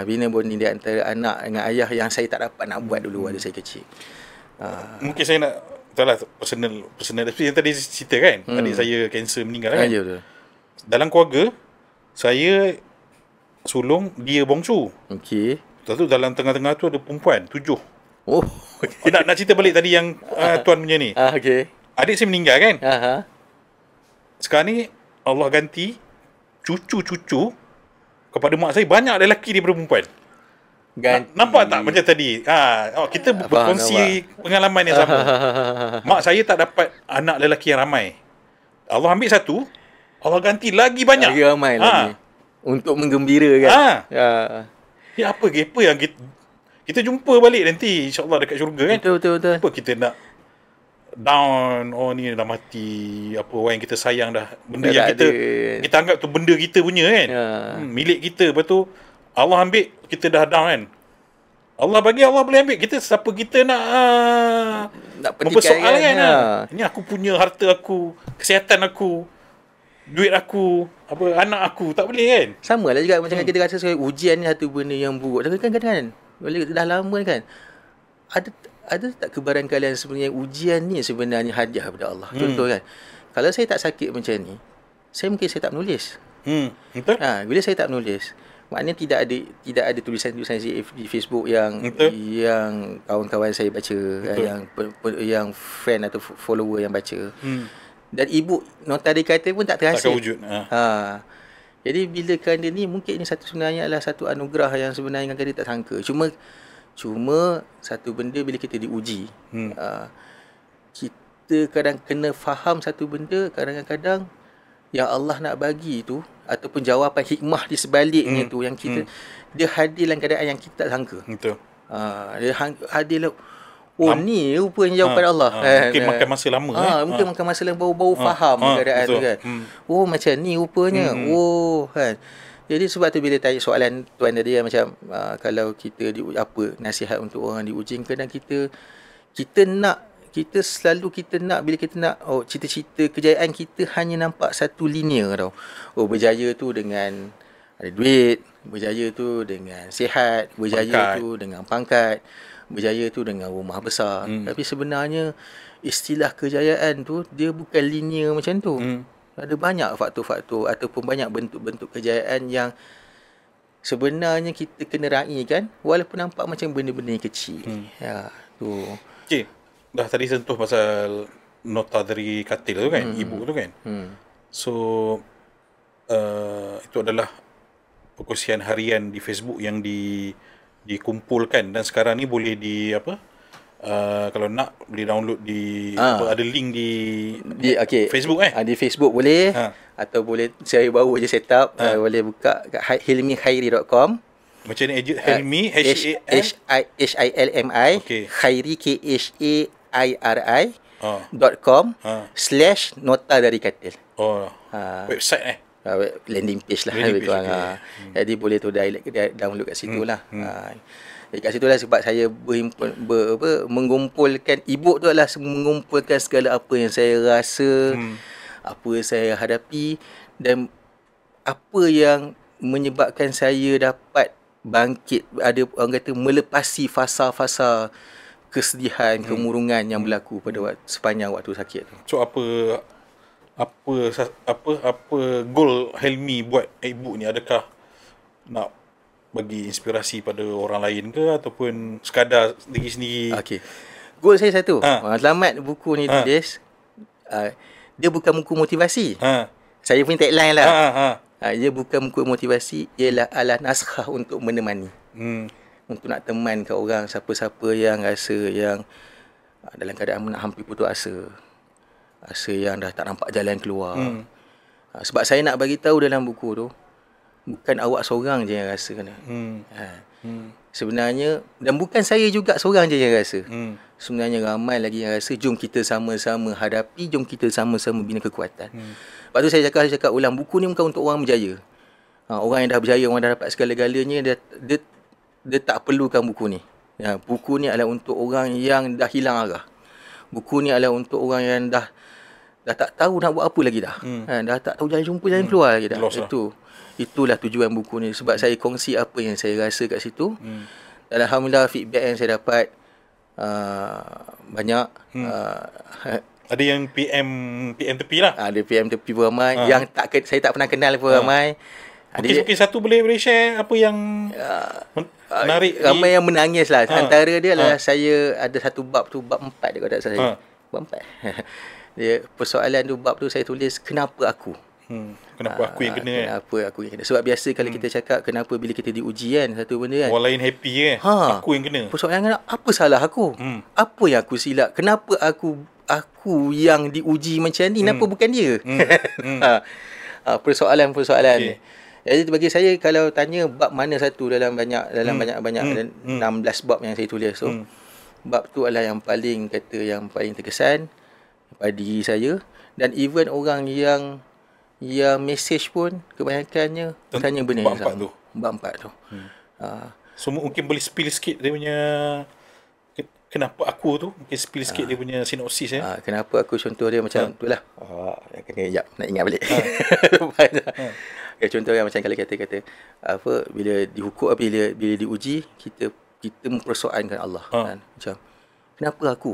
Bina bonding di antara anak dengan ayah yang saya tak dapat nak buat dulu waktu saya kecil. Mungkin saya nak personal yang tadi cerita kan, adik saya kanser meninggal kan. Ya, betul. Dalam keluarga saya sulung, dia bongsu. Okey. Lepas tu dalam tengah-tengah tu ada perempuan 7. Okay. Nak cerita balik tadi yang tuan punya ni. Okey. Adik saya meninggal kan. Sekarang ni Allah ganti cucu-cucu kepada mak saya banyak lelaki daripada perempuan. Nampak tak macam tadi? Kita berkongsi pengalaman yang sama. Mak saya tak dapat anak lelaki yang ramai. Allah ambil satu, Allah ganti lagi banyak. Lagi ramai lagi. Untuk menggembirakan. Ya, apa yang kita jumpa balik nanti insya-Allah dekat syurga kan. Betul. Apa kita nak down, ni dah mati, apa orang yang kita sayang dah, benda yang kita anggap tu benda kita punya kan, milik kita, lepas tu Allah ambil, kita dah down kan. Allah bagi, Allah boleh ambil. Kita siapa kita nak mempersoal kan. Ini aku punya harta aku, kesihatan aku, duit aku, anak aku, tak boleh kan. Sama lah juga macam kita rasa ujian ni satu benda yang buruk. Kadang-kadang kan, dah lama kan, ada tak kebaran kalian sebenarnya ujian ni sebenarnya hadiah daripada Allah. Contoh kan, kalau saya tak sakit macam ni, saya tak menulis. Betul. Bila saya tak menulis, maknanya tidak ada tulisan-tulisan di Facebook yang kawan-kawan saya baca, yang friend atau follower yang baca. Dan ibu nota dikata pun tak terhasil. Takkan wujud. Jadi bila kerana ni, mungkin ini sebenarnya adalah satu anugerah yang sebenarnya kadang-kadang tak sangka. Cuma satu benda bila kita diuji, kita kadang kena faham satu benda, kadang-kadang yang Allah nak bagi tu ataupun jawapan hikmah di sebaliknya tu yang kita dia hadir dalam keadaan yang kita tak sangka. Betul. Dia hadir ni rupanya jawapan Allah. Mungkin makan masa lama. Mungkin makan masa lama baru faham keadaan tu kan. Macam ni rupanya. Kan. Jadi sebab tu bila tanya soalan tuan tadi macam kalau kita apa nasihat untuk orang diuji, kadang kita selalu nak bila kita nak cita-cita kejayaan kita hanya nampak satu linear tau. Berjaya tu dengan ada duit, berjaya tu dengan sihat, berjaya tu dengan pangkat, berjaya tu dengan rumah besar. Tapi sebenarnya istilah kejayaan tu dia bukan linear macam tu. Ada banyak faktor-faktor ataupun banyak bentuk-bentuk kejayaan yang sebenarnya kita kena raikan walaupun nampak macam benda-benda yang kecil. Tu. Okey. Dah tadi sentuh pasal nota dari katil tu kan, ibu tu kan. So itu adalah perkongsian harian di Facebook yang dikumpulkan dan sekarang ni boleh kalau nak boleh download ada link di Facebook di Facebook boleh atau boleh saya baru je set up boleh buka kat hilmikhairi.com. Macam ni Hilmi HILMI Khairi KHAIRI .com /nota dari katil. Website landing page lah. Landing Lebih kurang. page, Jadi boleh tu download kat situ lah. Jadi kat situ lah sebab saya mengumpulkan e-book tu adalah mengumpulkan segala apa yang saya rasa, apa saya hadapi dan apa yang menyebabkan saya dapat bangkit, ada orang kata melepasi fasa-fasa kesedihan, kemurungan yang berlaku pada sepanjang waktu sakit tu. So apa goal Helmi buat e-book ni? Adakah nak bagi inspirasi pada orang lain ke ataupun sekadar diri sendiri? Okey. Goal saya satu. Selamat buku ni tulis. Dia bukan buku motivasi. Saya punya tagline lah. Dia bukan buku motivasi, ialah ala naskah untuk menemani. Untuk nak temankan orang, siapa-siapa yang rasa yang dalam keadaan nak hampir putus asa. Rasa yang dah tak nampak jalan keluar. Sebab saya nak bagi tahu dalam buku tu, bukan awak seorang je yang rasa kena. Sebenarnya, dan bukan saya juga seorang je yang rasa. Sebenarnya ramai lagi yang rasa. Jom kita sama-sama hadapi, jom kita sama-sama bina kekuatan. Lepas tu saya cakap ulang, buku ni bukan untuk orang berjaya. Orang yang dah berjaya, orang dah dapat segala-galanya, dia tak perlukan buku ni. Buku ni adalah untuk orang yang dah hilang arah. Buku ni adalah untuk orang yang dah tak tahu nak buat apa lagi dah. Dah tak tahu jalan jumpa, jalan keluar lagi dah. Itulah tujuan buku ni. Sebab saya kongsi apa yang saya rasa kat situ. Dan alhamdulillah feedback yang saya dapat banyak. Ada yang PM tepi lah. Ada PM tepi pun ramai. Yang saya tak pernah kenal pun ramai. Mungkin satu boleh share apa yang menarik. Ramai yang menangis lah. Antara dia adalah saya ada satu bab tu, bab 4 dia kalau tak salah. Bab 4. Dia persoalan tu, bab tu saya tulis kenapa aku. Kenapa aku yang kena? Kenapa aku yang kena? Sebab biasa kalau kita cakap kenapa bila kita diuji kan, satu benda kan, orang lain happy kan, aku yang kena. Persoalan apa salah aku? Apa yang aku silap? Kenapa aku yang diuji macam ni? Kenapa bukan dia? Persoalan-persoalan ni. Jadi bagi saya kalau tanya bab mana satu dalam banyak 16 bab yang saya tulis tu, bab tu adalah yang paling terkesan pada diri saya. Dan even orang yang message pun kebanyakannya tanya benda yang sama. Bab 4 tu. So mungkin boleh spill sikit dia punya kenapa aku tu, mungkin spill sikit dia punya sinopsis kenapa aku, contoh dia macam tu lah. Nak ingat balik. Contoh yang macam kalau kata apa, bila dihukum, bila diuji, kita mempersoalkan Allah kan. Macam kenapa aku?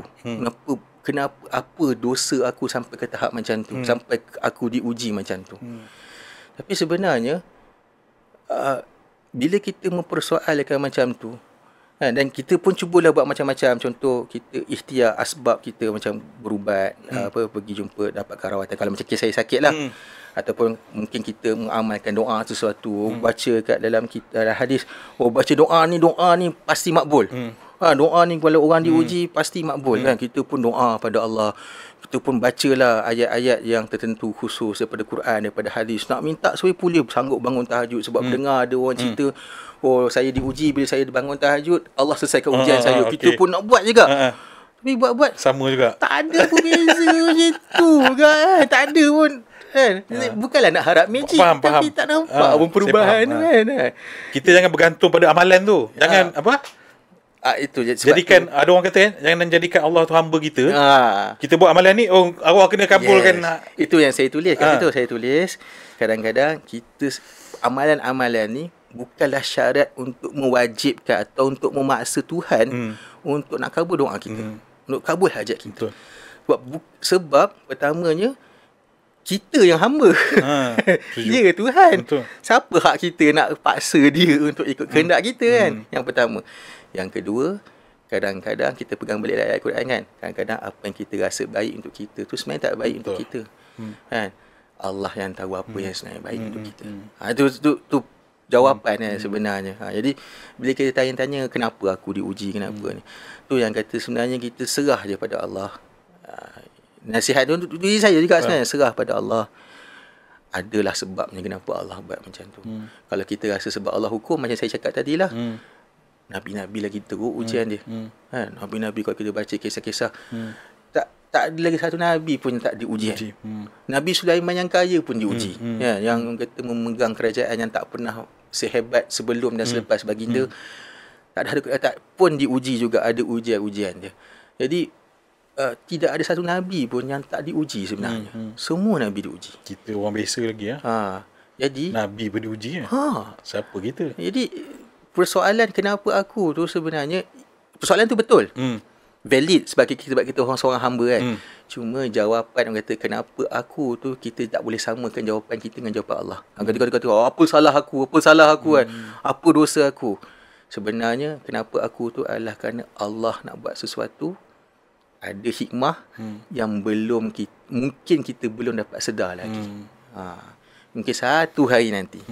Kenapa apa dosa aku sampai ke tahap macam tu, sampai aku diuji macam tu. Tapi sebenarnya bila kita mempersoalkan macam tu, dan kita pun cubalah buat macam-macam. Contoh kita ikhtiar asbab kita, macam berubat, pergi jumpa, dapatkan rawatan kalau macam kes saya sakit lah. Ataupun mungkin kita mengamalkan doa sesuatu, baca kat dalam hadis, baca doa ni pasti makbul. Doa ni kalau orang diuji pasti makbul kan. Kita pun doa pada Allah. Kita pun bacalah ayat-ayat yang tertentu khusus daripada Quran, daripada hadis. Nak minta supaya boleh sanggup bangun tahajud. Sebab dengar ada orang cerita, saya diuji bila saya bangun tahajud, Allah selesaikan ujian saya. Kita pun nak buat juga. Tapi buat-buat sama juga. Tak ada pun beza macam tu kan. Tak ada pun kan. Bukanlah nak harap magic, tapi tak nampak pun perubahan kan. Kita jangan bergantung pada amalan tu. Jangan itu je. Jadikan ada orang kata kan, jangan jadikan Allah tu hamba kita. Kita buat amalan ni, Allah kena kabulkan. Itu yang saya tulis. Kat situ saya tulis, kadang-kadang kita amalan-amalan ni bukanlah syarat untuk mewajibkan atau untuk memaksa Tuhan untuk nak kabul doa kita, untuk kabul hajat kita. Sebab pertamanya kita yang hamba. Dia Tuhan. Betul. Siapa hak kita nak paksa dia untuk ikut kehendak kita kan? Yang pertama. Yang kedua, kadang-kadang kita pegang balik ayat Quran kan. Kadang-kadang apa yang kita rasa baik untuk kita tu sebenarnya tak baik untuk kita. Kan? Allah yang tahu apa yang sebenarnya baik untuk kita. Tu jawapan sebenarnya. Jadi bila kita tanya-tanya kenapa aku diuji, kenapa ni, tu yang kata sebenarnya kita serah je pada Allah. Nasihat tu untuk diri saya juga sebenarnya, serah pada Allah. Adalah sebabnya kenapa Allah buat macam tu. Kalau kita rasa sebab Allah hukum, macam saya cakap tadilah, Nabi-Nabi lagi teruk ujian dia. Nabi-Nabi kalau kita baca kisah-kisah, tak tak ada lagi satu Nabi pun yang tak diuji. Nabi Sulaiman yang kaya pun diuji. Ya, yang kata memegang kerajaan yang tak pernah sehebat sebelum dan selepas baginda. Tak pun diuji juga, ada ujian-ujian dia. Jadi tidak ada satu Nabi pun yang tak diuji sebenarnya. Semua Nabi diuji. Kita orang biasa lagi ya. Jadi Nabi pun diuji ya. Siapa kita? Jadi persoalan kenapa aku tu sebenarnya, persoalan tu betul. Valid sebab kita orang seorang hamba kan. Cuma jawapan orang kata kenapa aku tu, kita tak boleh samakan jawapan kita dengan jawapan Allah. Kata apa salah aku kan, apa dosa aku. Sebenarnya kenapa aku tu adalah kerana Allah nak buat sesuatu, ada hikmah yang mungkin kita belum dapat sedar lagi. Mungkin satu hari nanti.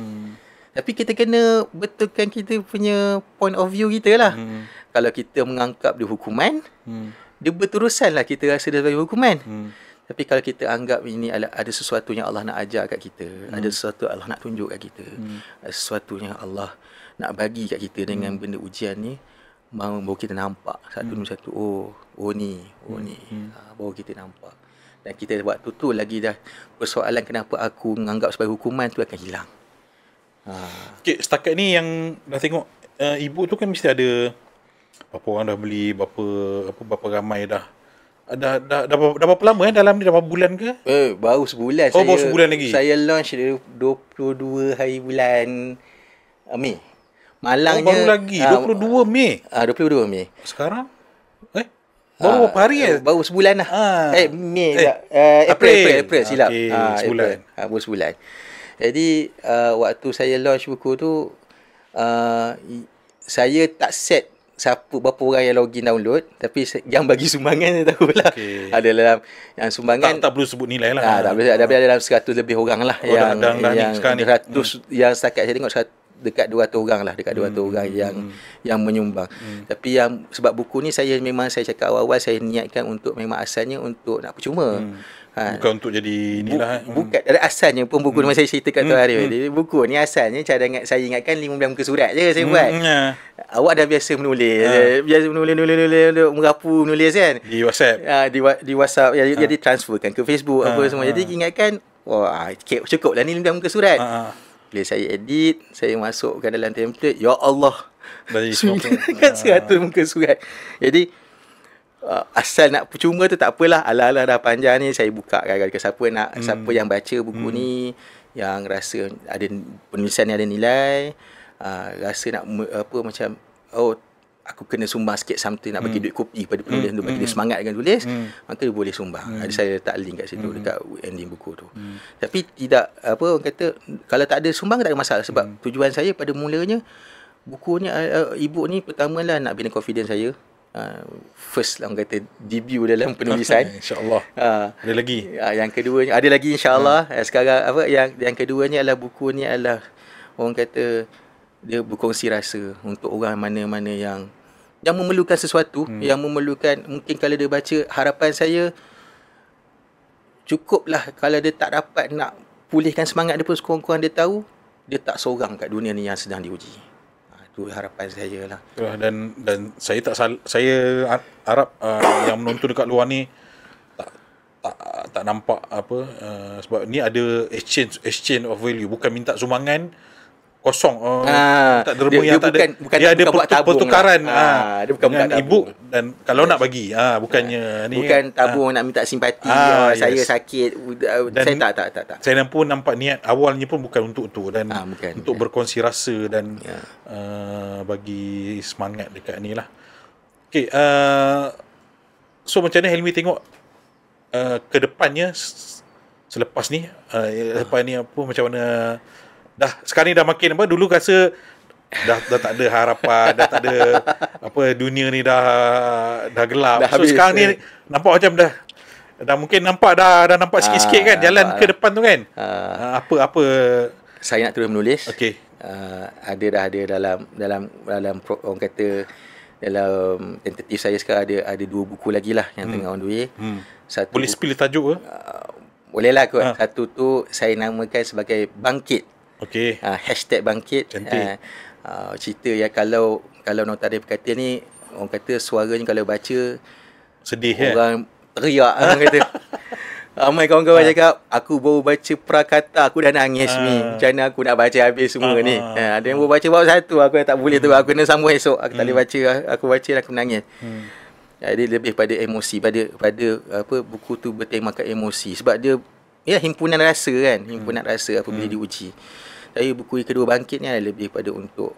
Tapi kita kena betulkan kita punya point of view kita lah. Kalau kita menganggap dia hukuman, dia berterusan lah kita rasa dia sebagai hukuman. Tapi kalau kita anggap ini ada sesuatu yang Allah nak ajar kat kita, ada sesuatu Allah nak tunjuk kat kita, ada sesuatu yang Allah nak bagi kat kita dengan benda ujian ni, baru kita nampak satu demi satu, ni. Baru kita nampak. Dan kita waktu tu lagi dah persoalan kenapa aku menganggap sebagai hukuman tu akan hilang. Okay, setakat ni yang dah tengok ibu tu kan mesti ada berapa orang dah beli, berapa ramai dah. Dah berapa lama dalam ni, dah berapa bulan ke? Baru sebulan. Baru sebulan lagi. Saya launch 22 hari bulan Mei. Malangnya baru lagi 22 Mei. 22 Mei. Sekarang baru berapa hari baru sebulan lah. Mei April silap. Sebulan. Baru sebulan. Jadi waktu saya launch buku tu, saya tak set berapa orang yang login download, tapi yang bagi sumbangan saya tahulah. Ada dalam yang sumbangan tak perlu sebut nilai lah. Tak boleh, ada dalam 100 lebih orang lah yang sekarang ni. 100 yang setakat saya tengok dekat 200 orang lah, dekat 200 orang yang menyumbang. Tapi yang sebab buku ni saya cakap awal-awal, saya niatkan untuk memang asalnya untuk nak percuma. Bukan untuk jadi inilah. Bukan dari asalnya pun buku ni saya ceritakan tu hari. Jadi buku ni asalnya saya ingatkan 15 muka surat je saya buat. Awak dah biasa menulis. Biasa menulis merapu menulis kan. Di WhatsApp. Di WhatsApp jadi transferkan ke Facebook apa semua. Jadi ingatkan cukup lah ni 15 muka surat. Bila saya edit, saya masukkan dalam template, ya Allah, dari 100 muka surat. Jadi asal nak percuma tu tak apalah, ala-ala dah panjang ni saya buka kan, siapa yang baca buku ni yang rasa ada penulisan yang ada nilai, rasa nak macam aku kena sumbang sikit something, nak bagi duit kopi pada penulis untuk bagi dia semangat dengan tulis, maka dia boleh sumbang. Ada saya letak link kat situ dekat ending buku tu. Tapi tidak orang kata kalau tak ada sumbang tak ada masalah, sebab tujuan saya pada mulanya buku ni, ibu ni pertamalah nak bina confidence saya. First lah orang kata debut dalam penulisan. InsyaAllah. Ada lagi. Yang keduanya ada lagi insyaAllah. Sekarang yang keduanya adalah buku ni adalah orang kata dia berkongsi rasa untuk orang mana-mana yang memerlukan sesuatu, yang memerlukan, mungkin kalau dia baca, harapan saya cukuplah kalau dia tak dapat nak pulihkan semangat dia pun sekurang-kurang dia tahu dia tak seorang kat dunia ni yang sedang diuji. Itu harapan saya lah. Dan saya saya harap yang menonton dekat luar ni tak nampak sebab ni ada exchange of value, bukan minta sumbangan kosong. Tak derma yang tak ada. Dia ada pertukaran dia bukan dengan ibu, dan kalau nak bagi bukannya ni bukan tabung nak minta simpati. Saya sakit dan saya tak. Saya pun nampak niat awalnya pun bukan untuk tu, dan untuk berkongsi rasa dan bagi semangat dekat ni lah. Okay, so macam mana Helmi tengok ke depannya selepas ni, lepas ni macam mana? Sekarang ni dah makin dulu rasa dah tak ada harapan, dah tak ada dunia ni dah gelap. So sekarang ni nampak macam dah mungkin nampak dah nampak sikit-sikit kan jalan ke depan tu kan. Apa saya nak terus menulis. Okey. Ada dalam orang kata dalam tentatif saya sekarang ada 2 buku lagi lah yang tengah on the way. Satu, boleh spill tajuk ke? Boleh lah kot. Satu tu saya namakan sebagai Bangkit. Okey. #bangkit. Cerita yang kalau nota dia berkata ni, orang kata suaranya kalau baca sedih orang teriak orang kata. Ramai kawan-kawan cakap, aku baru baca Prakata, aku dah nangis ni. Macam mana aku nak baca habis semua ni. Ada yang baru baca bab 1, aku dah tak boleh tu. Aku kena sambung esok. Aku tak boleh baca. Aku baca dan aku menangis. Jadi lebih pada emosi, pada apa, buku tu bertemakan emosi. Sebab dia himpunan rasa kan. Himpunan rasa apabila diuji. Tapi buku yang kedua, Bangkit ni lebih pada untuk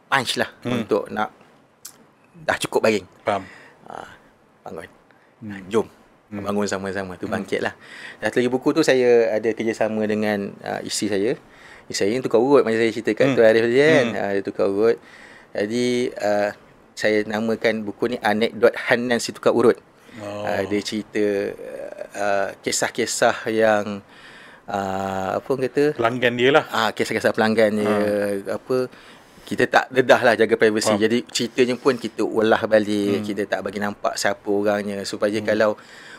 punch lah. Untuk nak dah cukup baring. Faham. Bangun. Jom. Bangun sama-sama tu, Bangkit lah. Dan lagi buku tu saya ada kerjasama dengan isteri saya. Isteri saya tukar urut macam saya ceritakan tu Arif tadi kan. Dia tukar urut. Jadi saya namakan buku ni Anekdot Hanan Si Tukar Urut. Dia cerita kisah-kisah yang apa orang kata, pelanggan dia lah. Kisah-kisah pelanggan dia. Apa, kita tak dedah lah jaga privacy. Jadi ceritanya pun kita ulah balik. Kita tak bagi nampak siapa orangnya, supaya kalau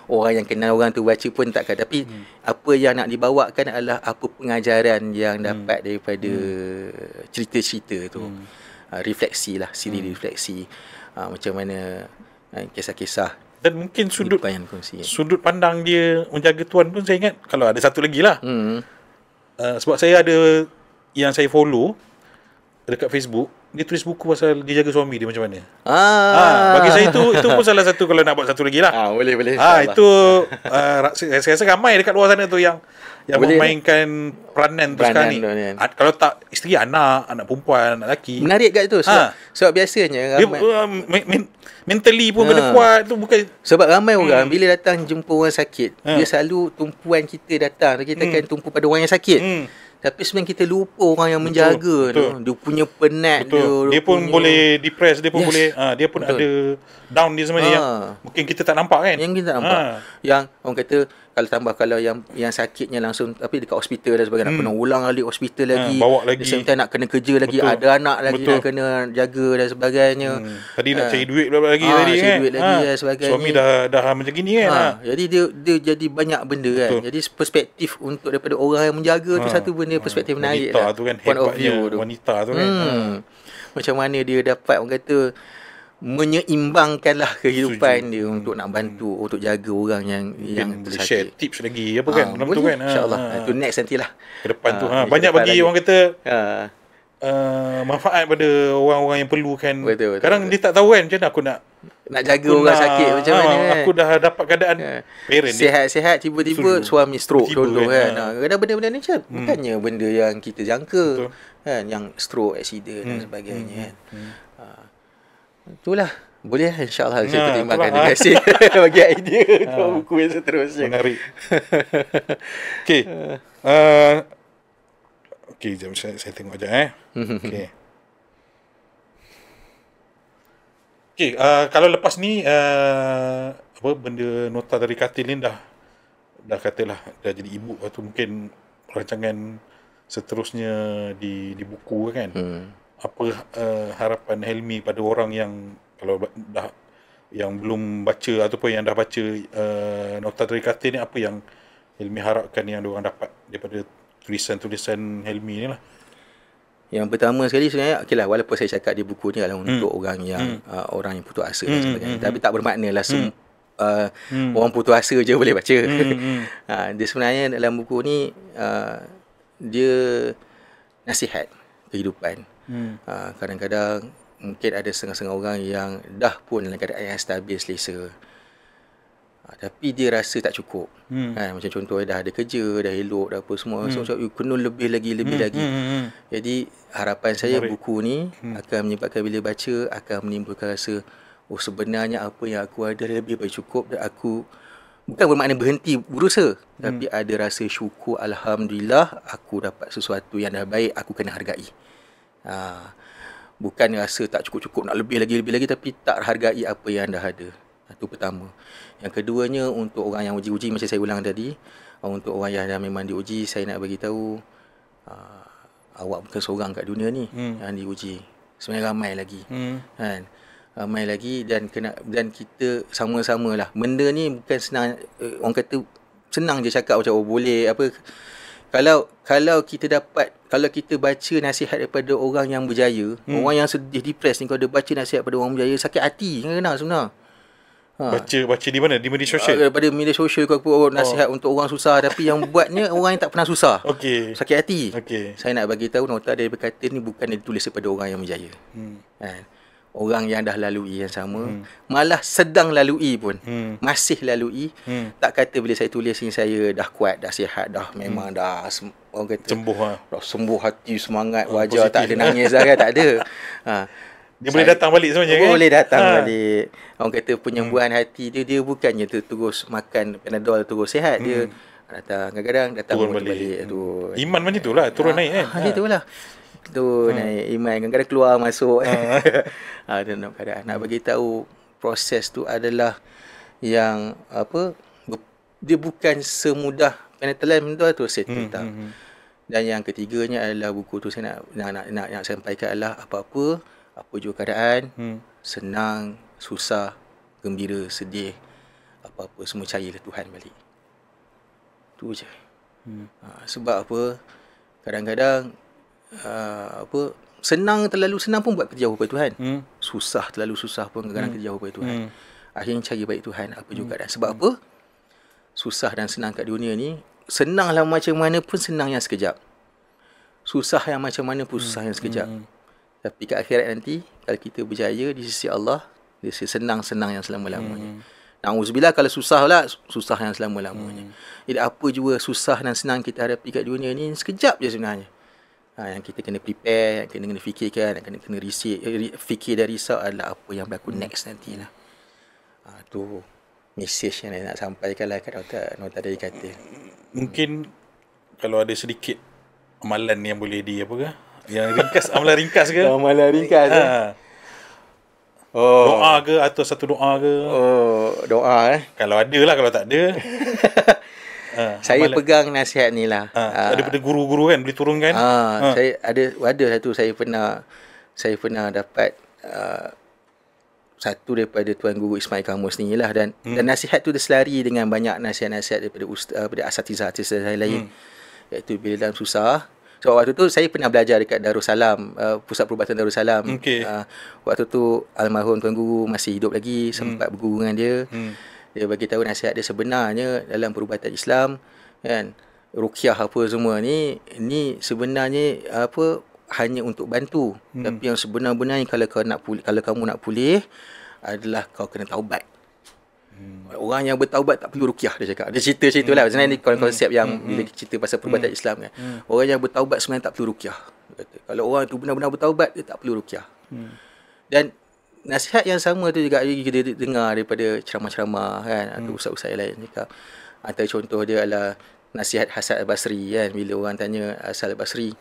orang yang kenal orang tu baca pun takkan. Tapi apa yang nak dibawakan adalah apa pengajaran yang dapat daripada cerita-cerita tu. Refleksi lah, siri refleksi. Macam mana kisah-kisah. Dan mungkin sudut pandang dia menjaga tuan pun saya ingat. Kalau ada satu lagi lah. Sebab saya ada yang saya follow dekat Facebook, dia tulis buku pasal dia jaga suami dia macam mana. Bagi saya itu pun salah satu, kalau nak buat satu lagi lah. Boleh. Itu saya rasa ramai dekat luar sana tu yang memainkan peranan tu sekarang ni. Kalau tak isteri, anak perempuan, anak lelaki. Menarik kat tu sebab biasanya ramai, dia mentally pun kena kuat tu, bukan sebab ramai orang bila datang jumpa orang sakit, dia selalu tumpuan kita datang, kita kan tumpu pada orang yang sakit. Tapi sebenarnya kita lupa orang yang menjaga tu. Dia punya penat dia pun boleh depress, dia pun boleh dia pun ada down dia sebenarnya yang mungkin kita tak nampak kan. Yang kita tak nampak. Yang orang kata kalau yang sakitnya langsung tapi dekat hospital dan sebagainya, nak kena ulang balik hospital lagi. Bawa lagi. Nak kena kerja lagi, ada anak lagi nak kena jaga dan sebagainya. Tadi nak cari duit lagi tadi kan. Duit lagi dan sebagainya. Suami dah macam gini kan. Jadi dia jadi banyak benda kan. Jadi perspektif untuk daripada orang yang menjaga tu satu benda, perspektif menarik wanita lah. Tu kan, point of view tu. Wanita tu kan. Macam mana dia dapat orang kata menyeimbangkanlah kehidupan dia untuk nak bantu, untuk jaga orang yang boleh share tips lagi apa kan dalam tu kan. InsyaAllah. Itu next nantilah. Ke depan tu banyak bagi lagi. Orang kata manfaat pada orang-orang yang perlu kan. Betul. Kadang dia tak tahu kan macam mana aku nak jaga orang sakit macam mana kan. Aku dah dapat keadaan parent sihat-sihat, tiba-tiba suami stroke contoh kan. Kadang benda-benda ni macam bukannya benda yang kita jangka. Kan, yang stroke, accident dan sebagainya kan. Itulah. Boleh insyaAllah saya pertimbangkan. Terima kasih bagi idea untuk buku yang seterusnya. Menarik. Okey, jom saya tengok aja Okey, kalau lepas ni apa benda nota dari Katil ni dah katalah dah jadi ebook atau mungkin rancangan seterusnya di buku kan. Apa harapan Helmi pada orang yang kalau dah yang belum baca ataupun yang dah baca nota dari Katil ni, apa yang Helmi harapkan yang diorang dapat daripada tulisan-tulisan Helmi ni lah? Yang pertama sekali sebenarnya, okeylah, walaupun saya cakap di buku ni adalah untuk orang yang orang yang putus asa dan sebagainya, tapi tak bermakna lah orang putus asa je boleh baca. Dia sebenarnya dalam buku ni dia nasihat kehidupan. Kadang-kadang mungkin ada setengah-setengah orang yang dah pun dalam keadaan yang stabil, selesa, tapi dia rasa tak cukup. Macam contoh, dah ada kerja, dah elok, dah apa semua, so kena lebih lagi. Jadi harapan saya buku ni akan menyebabkan bila baca akan menimbulkan rasa, sebenarnya apa yang aku ada lebih baik cukup, dan aku bukan bermakna berhenti berusaha, tapi ada rasa syukur, alhamdulillah aku dapat sesuatu yang dah baik, aku kena hargai. Bukan rasa tak cukup-cukup, nak lebih lagi, tapi tak hargai apa yang dah ada. Itu pertama. Yang keduanya, untuk orang yang uji-uji, macam saya ulang tadi, untuk orang yang dah memang diuji, saya nak bagi tahu, awak bukan seorang kat dunia ni yang diuji. Sebenarnya ramai lagi. Kan? Ramai lagi, dan kita sama-samalah. Benda ni bukan senang, orang kata senang je cakap macam boleh apa. Kalau kita baca nasihat daripada orang yang berjaya, orang yang sedih, depress ni, kalau dia baca nasihat daripada orang berjaya, sakit hati kena sebenarnya. Baca di mana? Di media sosial? Daripada media sosial ke apa, nasihat untuk orang susah, tapi yang buatnya orang yang tak pernah susah. Okey. Sakit hati. Okey. Saya nak bagi tahu nota dia berkata ni bukan ditulis daripada orang yang berjaya. Kan? Orang yang dah lalui yang sama, malah sedang lalui pun, masih lalui, tak kata bila saya tulis ni saya dah kuat, dah sihat, dah memang dah orang kata dah sembuh hati, semangat, wajah positif. Tak ada nangis dah kan, tak ada. Dia boleh datang balik sebenarnya kan? Boleh datang balik. Orang kata penyembuhan hati dia bukannya terus makan Panadol terus sihat. Dia datang kadang-kadang datang turun balik tu. Iman macam itulah, turun naik kan. Itulah. Tu naik iman, kadang-kadang keluar masuk. Dalam keadaan nak bagi tahu proses tu adalah yang dia bukan semudah penetrate tu saya tak. Dan yang ketiganya adalah buku tu saya nak sampaikan adalah apa juga keadaan, senang, susah, gembira, sedih, apa-apa semua cairlah Tuhan balik. Tu je. Sebab apa? Kadang-kadang terlalu senang pun buat kerja jauh pada Tuhan. Susah, terlalu susah pun kadang-kadang kerja jauh pada Tuhan. Akhirnya cari baik Tuhan apa juga keadaan. Sebab apa? Susah dan senang kat dunia ni, senanglah macam mana pun senang yang sekejap. Susah yang macam mana pun susah yang sekejap. Tapi kat akhirat nanti, kalau kita berjaya di sisi Allah, dia senang-senang yang selama-lamanya. Na'udzubillah kalau susah lah, susah yang selama-lamanya. Jadi apa juga susah dan senang kita hadapi kat dunia ni, sekejap je sebenarnya. Yang kita kena prepare, yang kena fikirkan, yang kena fikir dan risau adalah apa yang berlaku next nantilah. Tu message yang nak sampaikan lah kat nota dari kata. Mungkin kalau ada sedikit amalan yang boleh yang ringkas, amalan ringkas ke? Amalan ringkas doa ke atau satu doa ke? Doa Kalau ada lah, kalau tak ada saya amalan. Pegang nasihat ni lah. Daripada guru-guru kan boleh turunkan. Saya ada satu saya pernah dapat satu daripada Tuan Guru Ismail Kamus ni lah, dan nasihat tu terselari dengan banyak nasihat-nasihat daripada asatizah saya lain. Iaitu bila dalam susah. So waktu tu saya pernah belajar dekat Darussalam, Pusat Perubatan Darussalam. Waktu tu almarhum Tuan Guru masih hidup lagi, sempat berguru dengan dia. Dia bagi tahu nasihat dia sebenarnya dalam perubatan Islam kan, ruqyah apa semua ni sebenarnya hanya untuk bantu. Tapi yang sebenar-benarnya kalau kamu nak pulih adalah kau kena taubat. Orang yang bertaubat tak perlu ruqyah, dia cakap. Dia cerita lah. Sebenarnya ni konsep yang bila cerita pasal perubatan Islam kan. Orang yang bertaubat sebenarnya tak perlu ruqyah. Kalau orang tu benar-benar bertaubat, dia tak perlu ruqyah. Dan nasihat yang sama tu juga kita dengar daripada ceramah-ceramah kan, atau ustaz-ustaz yang lain cakap. Antara contoh dia adalah nasihat Hasan Al-Basri kan, bila orang tanya Hasan Al-Basri,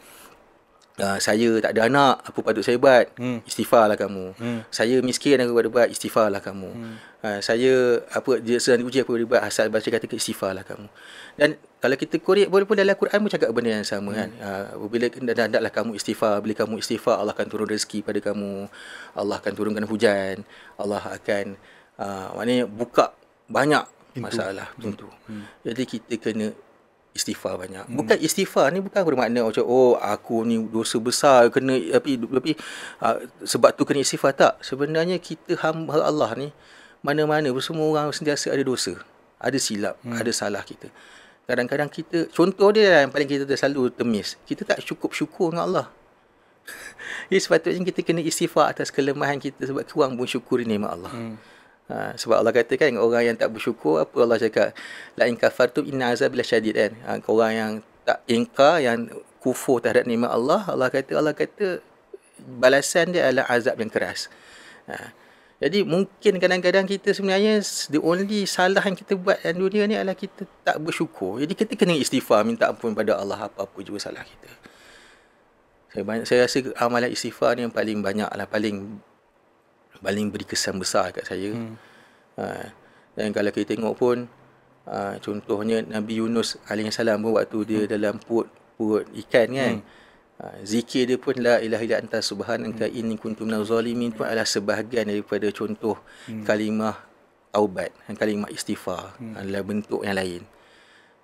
saya tak ada anak, apa patut saya buat? Istighfarlah kamu. Saya miskin, apa patut buat? Istighfarlah kamu. Saya dia sedang diuji, apa patut buat? Hasan Al-Basri kata istighfarlah kamu. Dan kalau kita korek walaupun dalam Quran pun cakap benda yang sama kan. Bila hendaklah kamu istighfar, bila kamu istighfar Allah akan turun rezeki pada kamu. Allah akan turunkan hujan. Allah akan maknanya buka banyak masalah pintu. Jadi kita kena istighfar banyak. Bukan istighfar ni bukan bermakna macam aku ni dosa besar kena tapi sebab tu kena istighfar, tak. Sebenarnya kita hamba Allah ni mana-mana semua orang sentiasa ada dosa, ada silap, ada salah kita. Kadang-kadang kita, contoh dia yang paling kita selalu temis, kita tak cukup syukur dengan Allah. Jadi sepatutnya kita kena istighfar atas kelemahan kita, sebab kurang pun syukuri nikmat Allah. Sebab Allah kata kan, orang yang tak bersyukur, apa Allah cakap, la in kafartum inna azabi lasyadid kan. Orang yang tak ingkar, yang kufur terhadap nikmat Allah, Allah kata balasan dia adalah azab yang keras. Jadi mungkin kadang-kadang kita sebenarnya the only salah yang kita buat dalam dunia ni adalah kita tak bersyukur. Jadi kita kena istighfar, minta ampun pada Allah apa-apa juga salah kita. Saya rasa amalan istighfar ni yang paling banyak lah, paling beri kesan besar kat saya. Dan kalau kita tengok pun, contohnya Nabi Yunus alaihissalam pun waktu dia dalam perut ikan kan, zikir dia pun la ilaha illa anta subhanaka inni kuntu minaz zalimin pun adalah sebahagian daripada contoh kalimah taubat dan kalimah istighfar adalah bentuk yang lain.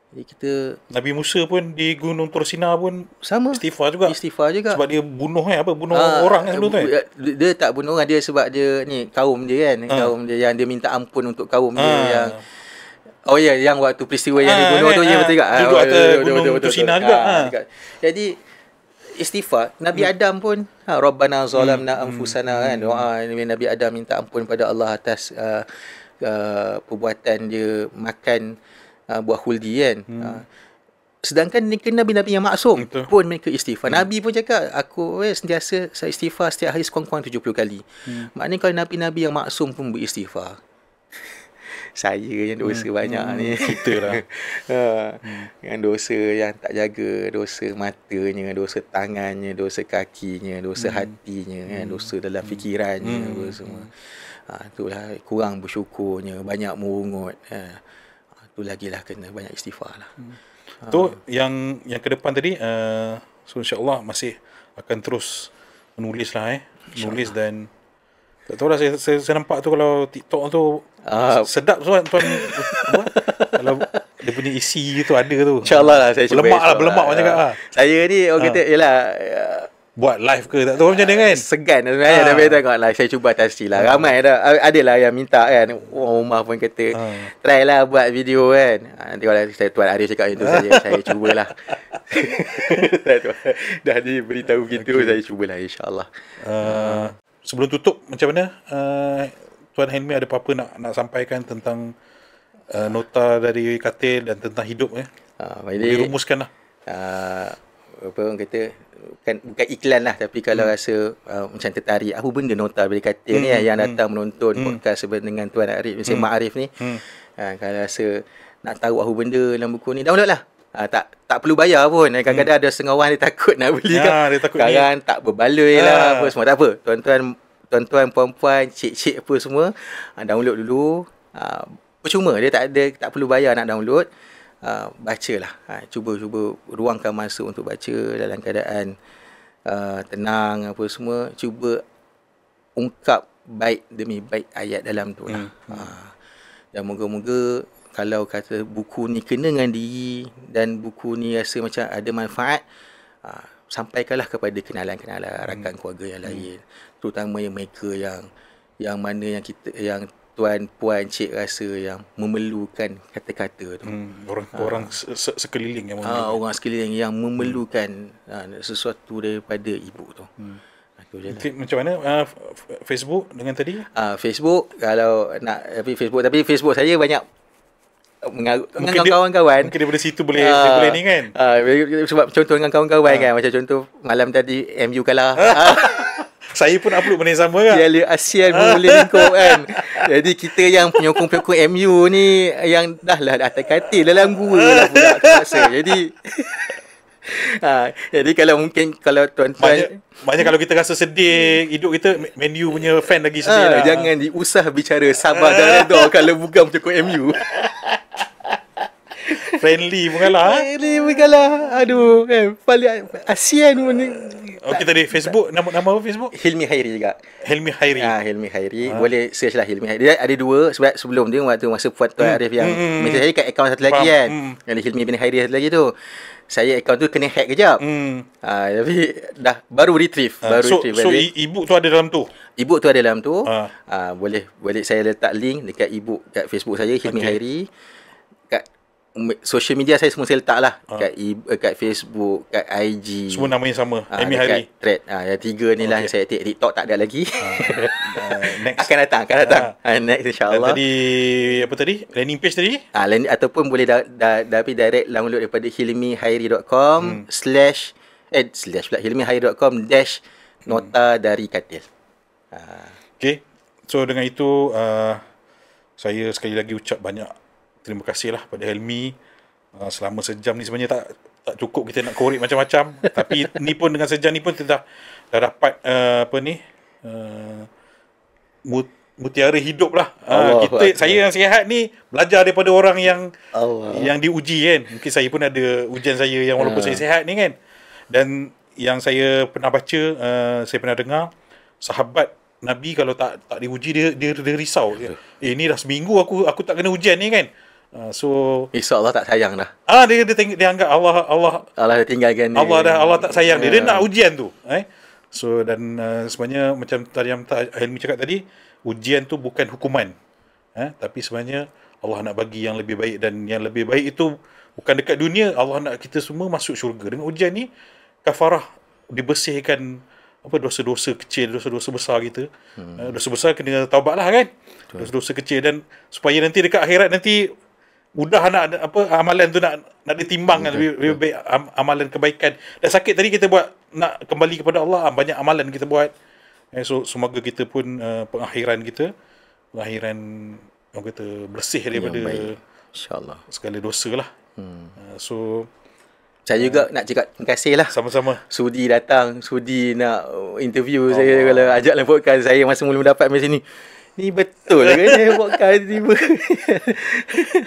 Jadi kita Nabi Musa pun di Gunung Tur Sina pun sama istighfar juga. Istighfar juga. Sebab dia bunuh orang kan sebelum tu. Dia tak bunuh orang dia sebab dia ni kaum dia kan. Kaum dia yang dia minta ampun untuk kaum dia yang yang waktu peristiwa yang dibunuh tu betul juga. Duduk atas Gunung Tur Sina juga. Jadi istighfar Nabi Adam pun Rabbana zalamna anfusana kan, doa Nabi Adam minta ampun pada Allah atas perbuatan dia makan buah khuldi kan. Sedangkan Nabi-Nabi yang maksum pun mereka istighfar. Nabi pun cakap aku sentiasa saya istighfar setiap hari sekurang-kurang 70 kali. Maknanya kalau Nabi-Nabi yang maksum pun beristighfar, saya yang dosa banyak ni. Kita lah. Yang dosa yang tak jaga, dosa matanya, dosa tangannya, dosa kakinya, dosa hatinya, kan, dosa dalam fikirannya, semua. Itulah kurang bersyukurnya, banyak merungut. Tu lagilah kena banyak istighfar lah. Tu yang ke depan tadi, so insya-Allah masih akan terus menulis lah menulis dan tak tahu lah, saya nampak tu kalau TikTok tu sedap tuan kalau dia punya isi tu ada tu. InsyaAllah lah saya cuba. Berlemak macam lah. Saya ni orang kata yalah buat live ke tak tahu macam mana kan. Segan sebenarnya tapi tengok lah saya cuba tasi lah. Ramai adalah yang minta kan. Orang rumah pun kata try lah buat video kan. Nanti kalau saya Tuan Arif cakap itu saya cubalah. Dah diberitahu gitu saya cubalah insya-Allah. Sebelum tutup macam mana Tuan Helmi ada apa-apa nak sampaikan tentang nota dari katil dan tentang hidup boleh rumuskan lah. Apa orang kata bukan iklan lah, tapi kalau rasa macam tertarik apa benda nota dari katil ni yang datang menonton podcast dengan Tuan Arif, Mak Arif ni, kalau rasa nak tahu apa benda dalam buku ni, download lah. Tak perlu bayar pun. Kadang-kadang ada setengah orang dia takut nak beli kan. Sekarang tak berbaloi lah apa semua, tak apa. Tuan-tuan, puan-puan, cik-cik apa semua, download dulu. Percuma, dia tak perlu bayar nak download. Bacalah. Cuba ruangkan masa untuk baca dalam keadaan tenang apa semua. Cuba ungkap baik demi baik ayat dalam tu lah. Dan moga-moga kalau kata buku ni kena dengan diri dan buku ni rasa macam ada manfaat, sampaikanlah kepada kenalan-kenalan, rakan keluarga yang lain, terutama yang mereka yang mana yang tuan, puan, cik rasa yang memerlukan kata-kata tu. Orang sekeliling yang memerlukan. Orang sekeliling yang memerlukan sesuatu daripada ibu tu. Macam mana Facebook dengan tadi? Facebook kalau nak tapi Facebook saya banyak dengan kawan-kawan. Mungkin daripada situ boleh ni kan. Sebab contoh dengan kawan-kawan kan, macam contoh malam tadi MU kalah. Saya pun upload benda yang sama kan. Piala ASEAN boleh lingkup kan. Jadi kita yang penyokong-penyokong MU ni yang dah atas katil dalam gua lah pula terpaksa. Jadi kalau tuan-tuan maknanya kalau kita rasa sedih hidup kita, Man U punya fan lagi sedih lah. Jangan diusah bicara sabar dan redha kalau bukan penyokong MU. Friendly pun kalah. Aduh kan. Paling ASEAN pun ni. Okey, tadi Facebook nama apa Facebook? Hilmi Hairi juga. Hilmi Hairi. Hilmi Hairi. Boleh search lah Hilmi Hairi. Dia ada dua sebab sebelum dia waktu masa Puan Tuan Arif yang mesej saya kat akaun satu lagi kan. Yang Hilmi bin Hairi satu lagi tu. Saya akaun tu kena hack kejap. Tapi dah baru retrieve, So ibu tu ada dalam tu. Ibu tu ada dalam tu. Boleh saya letak link dekat ibu kat Facebook saya Hilmi Hairi. Kat social media saya semua saya letak lah. Kat Facebook, kat IG. Semua nama yang sama. Hilmi Hairi. Thread. Yang tiga ni lah yang saya aktif. TikTok tak ada lagi. Next. Akan datang. Next insyaAllah. Tadi apa tadi? Landing page tadi? Ataupun boleh tapi direct download daripada hilmihairi.com /hilmihairi.com -nota dari katil. Okay. So dengan itu saya sekali lagi ucap banyak terima kasih lah pada Helmi. Selama sejam ni sebenarnya tak cukup kita nak korek macam-macam. Tapi ni pun dengan sejam ni pun kita dah dapat mutiara hidup lah. Saya yang sihat ni belajar daripada orang yang diuji kan. Mungkin saya pun ada ujian saya yang walaupun saya sihat ni kan. Dan yang saya pernah baca, saya pernah dengar sahabat Nabi kalau tak diuji dia risau. Ni dah seminggu aku tak kena ujian ni kan. So Esok Allah tak sayang dah. dia anggap Allah Allah dah tinggalkan dia. Allah tak sayang dia. Dia nak ujian tu. So dan sebenarnya macam tadi yang Hilmi cakap tadi, ujian tu bukan hukuman. Tapi sebenarnya Allah nak bagi yang lebih baik, dan yang lebih baik itu bukan dekat dunia. Allah nak kita semua masuk syurga. Dengan ujian ni kafarah, dibersihkan dosa-dosa kecil, dosa-dosa besar kita. Dosa besar kena taubatlah kan. Dosa-dosa kecil, dan supaya nanti dekat akhirat nanti mudah nak amalan tu nak ditimbang kan, lebih baik amalan kebaikan. Dan sakit tadi kita buat nak kembali kepada Allah, banyak amalan kita buat. So semoga kita pun pengakhiran orang kata bersih daripada insya-Allah segala dosa lah. So saya juga nak cakap terima kasih lah. Sama-sama. Sudi datang, sudi nak interview saya kalau ajak dalam podcast saya masa mula dapat macam ni. Ni betul ke saya podcast tiba.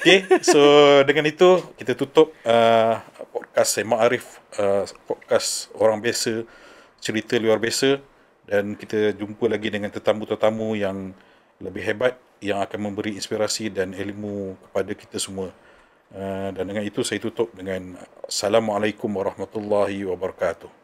Okay, so dengan itu kita tutup podcast saya Ma'arif, podcast orang biasa, cerita luar biasa, dan kita jumpa lagi dengan tetamu-tetamu yang lebih hebat yang akan memberi inspirasi dan ilmu kepada kita semua. Dan dengan itu saya tutup dengan Assalamualaikum warahmatullahi wabarakatuh.